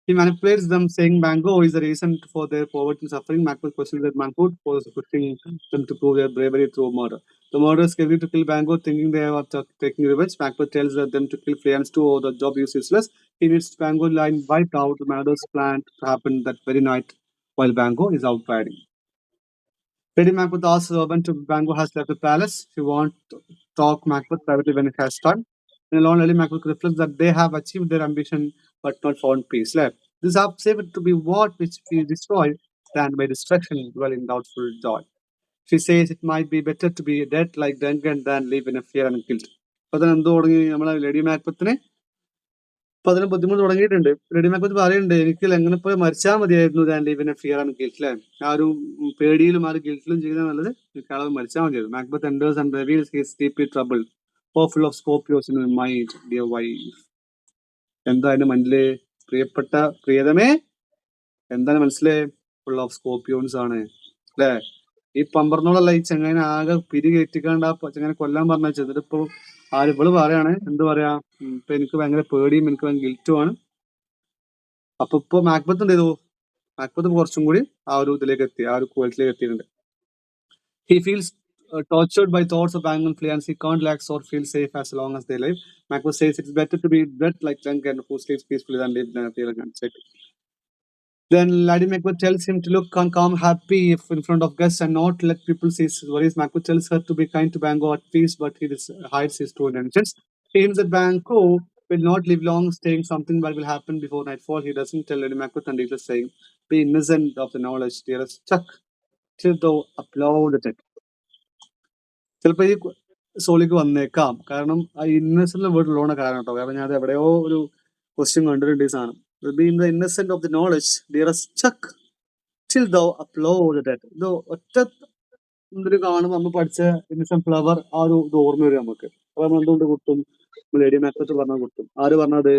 He manipulates them, saying Bango is the reason for their poverty and suffering. Macbeth questions that Bango was pushing them to prove their bravery through murder. The murderers agree to kill Bango, thinking they are taking revenge. Macbeth tells them to kill Fleance too, or the job is useless. He needs Bango line wiped out. The murders planned to happen that very night while Bango is out riding. Lady Macbeth asks Urban to Bango has left the palace. She wants to talk Macbeth privately when it has time. In alone, Lady Macbeth reflects that they have achieved their ambition but not found peace. Left. This is said to be what which we destroy than by destruction dwell in doubtful joy. She says it might be better to be dead like Duncan than live in a fear and guilt. അപ്പൊ അതിന് എന്ത് തുടങ്ങി നമ്മളെ lady മാക്ബത്തിനെ, അപ്പൊ അതിന് ബുദ്ധിമുട്ട് തുടങ്ങിയിട്ടുണ്ട്. Lady Macbeth പറയുന്നുണ്ട്, എനിക്ക് എങ്ങനെ പോയി മരിച്ചാൽ മതിയായിരുന്നു than live in a fear and guilt. അല്ലെ, ആ ഒരു പേടിയിലും ആ ഒരു ഗിൽറ്റിലും ചെയ്യുന്നത് നല്ലത്, എനിക്ക് ആളെ മരിച്ചാൽ മതിയായിരുന്നു. Macbeth enters and reveals he is deeply troubled, full of Scorpios in his mind. Dear wife, എന്താ അതിന്റെ മനസ്സിലെ പ്രിയപ്പെട്ട പ്രിയതമേ, എന്താണ് മനസ്സിലെ? ഫുൾ ഓഫ് സ്കോർപ്പിയോൺസ് ആണ് അല്ലെ. ഈ പമ്പർന്നോളല്ല ഈ ചെങ്ങനെ ആകെ പിരി കയറ്റിക്കാണ്ട് ആ ചെങ്ങനെ കൊല്ലാൻ പറഞ്ഞ ചെന്നിട്ട് ഇപ്പൊ ഇവള് പറയാണ്, എന്ത് പറയാ, ഇപ്പൊ എനിക്ക് ഭയങ്കര പേടിയും എനിക്ക് ഭയങ്കര ഗിൽറ്റുമാണ്. അപ്പൊ ഇപ്പൊ മാക്ബത്ത് എന്ത് ചെയ്തു? മാക്ബത്ത് കുറച്ചും കൂടി ആ ഒരു ഇതിലേക്ക് എത്തി, ആ ഒരു ക്വാളിറ്റിയിലേക്ക് എത്തിയിട്ടുണ്ട്. He feels tortured by thoughts of Bango and Fleance. He can't relax or feel safe as long as they live. Macbeth says it's better to be dead like Duncan, who sleeps peacefully, than live in a fear and uncertainty. Then Lady Macbeth tells him to look calm, happy in front of guests and not let people see his worries. Macbeth tells her to be kind to Bango at peace, but he hides his true intentions. He hints that Bango will not live long, saying something bad will happen before nightfall. He doesn't tell Lady Macbeth and declares, saying, "Be innocent of the knowledge, dearest Chuck, till thou applauded it." ചിലപ്പോ ഈ സോളിക്ക് വന്നേക്കാം, കാരണം ആ Innocent word ഉള്ളതാണ് കാരണം കേട്ടോ. കാരണം ഞാൻ എവിടെയോ ഒരു ക്വസ്റ്റ്യൻ കണ്ടിട്ടുണ്ട് ഈ സാധനം. Being the Innocent of the knowledge dearest Chuck till thou uploaded it. ഇത് ഒറ്റ ഇതിൽ കാണുമ്പോൾ നമ്മൾ പഠിച്ച ഇന്നസെന്റ് ഫ്ലവർ ആ ഒരു ഇത് ഓർമ്മ വരും നമുക്ക്. അപ്പൊ നമ്മൾ എന്തുകൊണ്ട് കുത്തും? ലേഡി മാക്ബത്ത് പറഞ്ഞാൽ കുത്തും. ആര് പറഞ്ഞത്?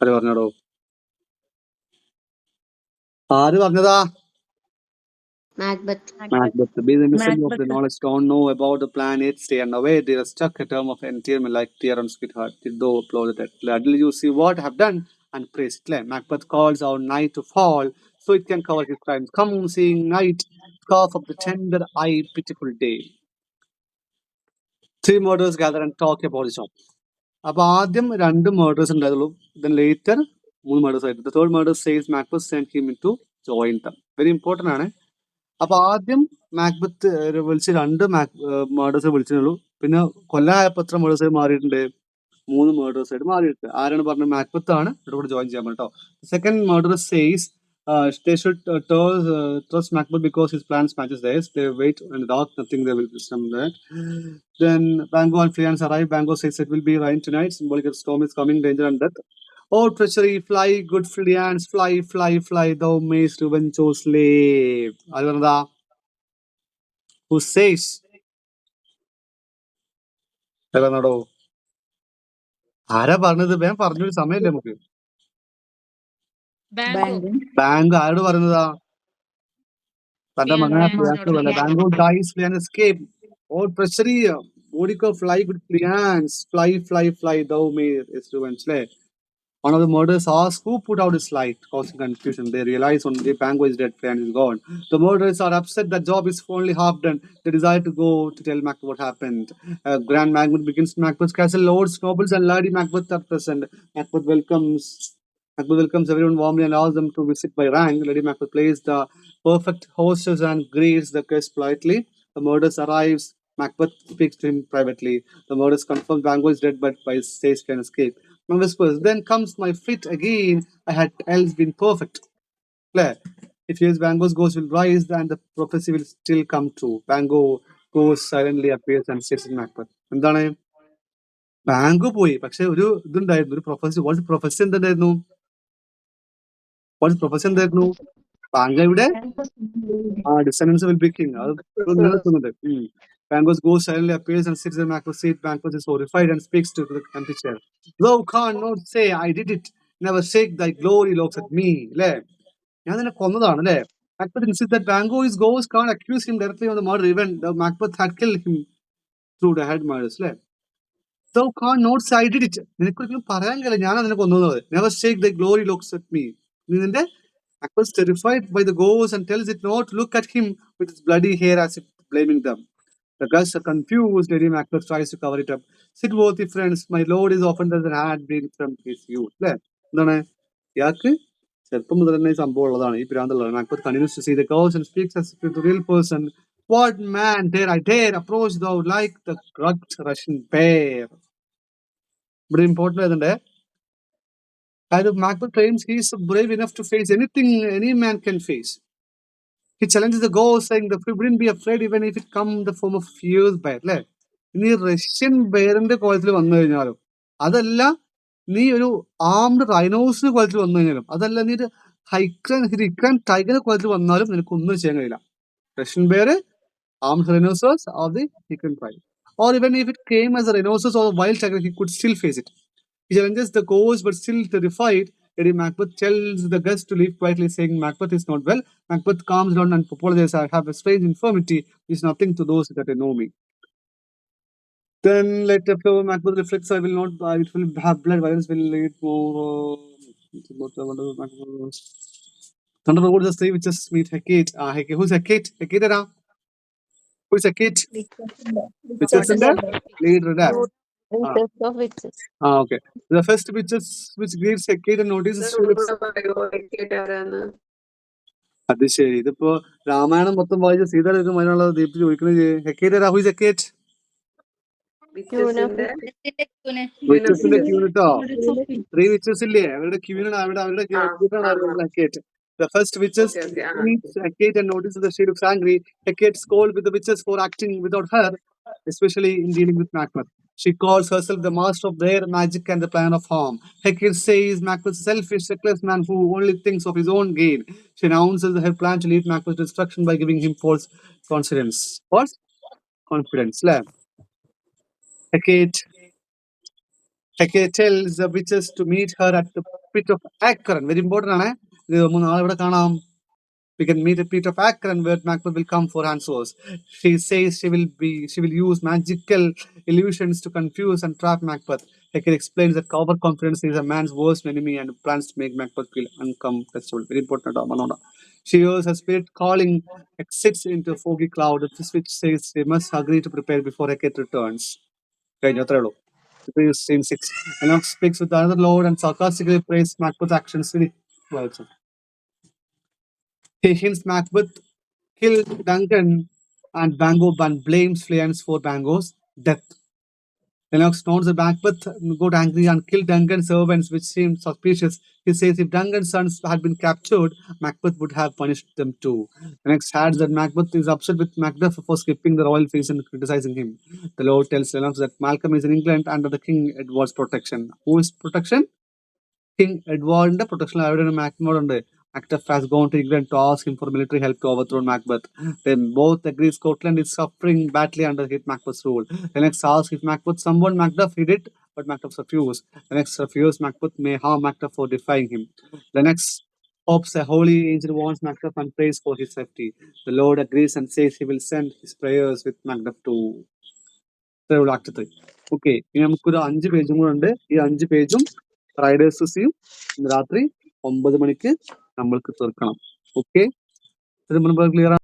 ആര് പറഞ്ഞോ? ആര് പറഞ്ഞതാ? Macbeth. Macbeth. Be the innocent of the knowledge, don't know about the plan yet, stay unaware. They are stuck a term of endearment like dear and sweetheart. Did thou applaud that? Gladly you see what I have done and praise it. Macbeth calls our night to fall, so it can cover his crimes. Come, seeing night, scarf of the tender eye, pitiful day. Three murders gather and talk about the job. അപ്പൊ ആദ്യം 2 murders ഉണ്ടായുള്ളൂ. Then later 3 murders ആയിട്ട്. The third murder says Macbeth sent him to join them. Very important ആണ്. അപ്പൊ ആദ്യം Macbeth വിളിച്ച് 2 murders വിളിച്ചുള്ളൂ. പിന്നെ കൊല്ലായപ്പോ എത്ര മർഡേഴ്സ് മാറിയിട്ടുണ്ട്? 3 മർഡേഴ്സ് ആയിട്ട് മാറിയിട്ട്. ആരാണ് പറഞ്ഞത്? മാക്ബത്ത് ആണ് ഇവിടെ കൂടെ ജോയിൻ ചെയ്യാൻ കേട്ടോ. Second murder says they should trust Macbeth because his plans matches theirs. They wait in the dark, nothing they will wisdom there. Then Bango and Fleance arrive. Bango says it will be rain tonight. Symbolic of storm is coming, danger and death. Oh treachery, fly, good Fleance, fly, fly, fly, thou mayst revenge, O slave. Alvarada, who says? Alvarado. ആരാ പറഞ്ഞത്? വേഗം പറഞ്ഞൊരു സമയല്ലേ നമുക്ക്. ബാങ്കോ bank ആരോട് പറയുന്നതാ? തന്റെ മകനെ Fleance പോലെ. ബാങ്കോ dies, Fleance escape. Oh treachery, Bodico, fly, good Fleance, fly, fly, fly, thou mayst revenge. One of the murderers asks who put out his light, causing confusion. They realize only Bango is dead, Fleance is gone. The murderers are upset that job is only half done. They desire to go to tell Macbeth what happened. Grand Macbeth begins Macbeth's castle. Lords, nobles, and Lady Macbeth are present. Macbeth welcomes everyone warmly and asks them to visit by rank. Lady Macbeth plays the perfect hostess and greets the guests politely. The murderers arrives. Macbeth speaks to him privately. The murderers confirm Bango is dead, but by says can escape. And whispers, then comes my fit again. I had else been perfect. Claire, if yes, Bango's ghost will rise and the prophecy will still come true. Bango goes silently appears and sits in Macbeth. എന്താണ്? Bank പോയി, പക്ഷെ ഒരു ഇതുണ്ടായിരുന്നു, ഒരു prophecy. വാട്സ് prophecy എന്തായിരുന്നു? Prophecy എന്തായിരുന്നു? ബാങ്കയുടെ ഡിസനൻസ് will be king. അത് നിലനിൽക്കുന്നുണ്ട്. Banquo's ghost suddenly appears and sits in Macbeth's seat. Banquo is horrified and speaks to the empty chair. Thou can't not say I did it. Never shake thy glory looks at me. അല്ലേ ഞാൻ നിന്നെ കൊന്നതാണ് അല്ലേ Macbeth insists that Banquo's ghost can't accuse him directly of the murder even though Macbeth had killed him through the head murders. അല്ലേ Thou can't not say I did it. നിനക്കൊരിക്കലും പറയാൻ കഴിയില്ല ഞാനാ നിന്നെ കൊന്നത്. Never shake thy glory looks at me. നീ നിന്റെ Macbeth is terrified by the ghost and tells it not to look at him with its bloody hair as if blaming them. The guests are confused. Lady Macbeth tries to cover it up. Sit worthy friends, my lord is often than had been from his youth. അല്ലേ എന്താണ് ഇയാൾക്ക് ചെറുപ്പം മുതൽ തന്നെ ഈ സംഭവം ഉള്ളതാണ് ഈ പിരാന്തുള്ളത്. Macbeth continues to see the ghost and speaks as if to a real person. What man dare approach thou like the rugged Russian bear? ഇവിടെ important ആയതുണ്ട്. Macbeth claims he is brave enough to face anything any man can face. He challenges the ghost, saying that we wouldn't be afraid even if it come in the form of fierce bear. അല്ലേ നീ Russian ബെയറിന്റെ കോലത്തിൽ വന്നു കഴിഞ്ഞാലും അതല്ല നീ ഒരു armed റൈനോസിന്റെ കോലത്തിൽ വന്നു കഴിഞ്ഞാലും അതല്ല നീ ഒരു ഹിക്രാൻ ടൈഗറിന്റെ കോലത്തിൽ വന്നാലും നിനക്ക് ഒന്നും ചെയ്യാൻ കഴിയില്ല. Russian bear armed rhinoceros or the Hickory tribe. Or even if it came as a rhinoceros or a wild tiger, he could still face it. He challenges the ghost, but still terrified, Lady Macbeth tells the guest to leave quietly, saying Macbeth is not well. Macbeth calms down and apologizes. I have a strange infirmity. It is nothing to those that know me. Then later, Macbeth reflects, I will not, it will have blood, violence will lead more. Thunder over the sea, which just meet Hecate. Who's Hecate? Hecate, who is Hecate? Witches in the leader there. Princess of witches. Okay. The first witches which greets Hecate and notices അത് ശരി ഇതിപ്പോ രാമായണം മൊത്തം വായിച്ച സീതയുടെ മതിനുള്ള ദീപ്തി ചോദിക്കുന്നത് Hecate who is Hecate വിച്ചസിന്റെ ക്യൂനിട്ടോ 3 വിച്ചസ് ഇല്ലേ അവരുടെ ക്യൂനാണ് അവരുടെ Hecate. The first witches meets Hecate and notices that she looks angry. Hecate scolds with the witches for acting without her, especially in dealing with Macbeth. She calls herself the master of their magic and the plan of harm. Hecate says Macbeth is a selfish, reckless man who only thinks of his own gain. She announces her plan to lead Macbeth to destruction by giving him false confidence. False confidence. Hecate tells the witches to meet her at the pit of Acheron. Very important, we can meet at pit of Acheron where Macbeth will come for answers. She says she will use magical illusions to confuse and trap Macbeth. Hecate explains that overconfidence is a man's worst enemy and plans to make Macbeth feel uncomfortable. Very important. She hears her spirit calling, exits into a foggy cloud. This witch says they must agree to prepare before Hecate returns. Scene 6. Enoch speaks with another lord and sarcastically praises Macbeth's actions. He hints Macbeth killed Duncan and Bango blames Fleance for Bango's death. Lennox notes that Macbeth got angry and killed Duncan's servants, which seemed suspicious. He says if Duncan's sons had been captured, Macbeth would have punished them too. Lennox adds that Macbeth is upset with Macduff for skipping the royal feast and criticizing him. The Lord tells Lennox that Malcolm is in England under the King Edward's protection. Who is protection? King Edward protection. Macduff has gone to England to ask him for military help to overthrow Macbeth. Then both agree Scotland is suffering badly under Macbeth's rule. Lennox asks if Macbeth summoned Macduff. He did, but Macduff refused. Lennox refused Macbeth may harm Macduff for defying him. Lennox hopes a holy angel warns Macduff and prays for his safety. The Lord agrees and says he will send his prayers with Macduff to Act 3. Okay, ഇനി നമുക്കൊരു 5 പേജും കൂടെ ഉണ്ട്. ഈ 5 പേജും Riders സിയും രാത്രി 9 മണിക്ക് നമ്മൾക്ക് തീർക്കണം. ഓക്കെ, ക്ലിയർ ആണ്.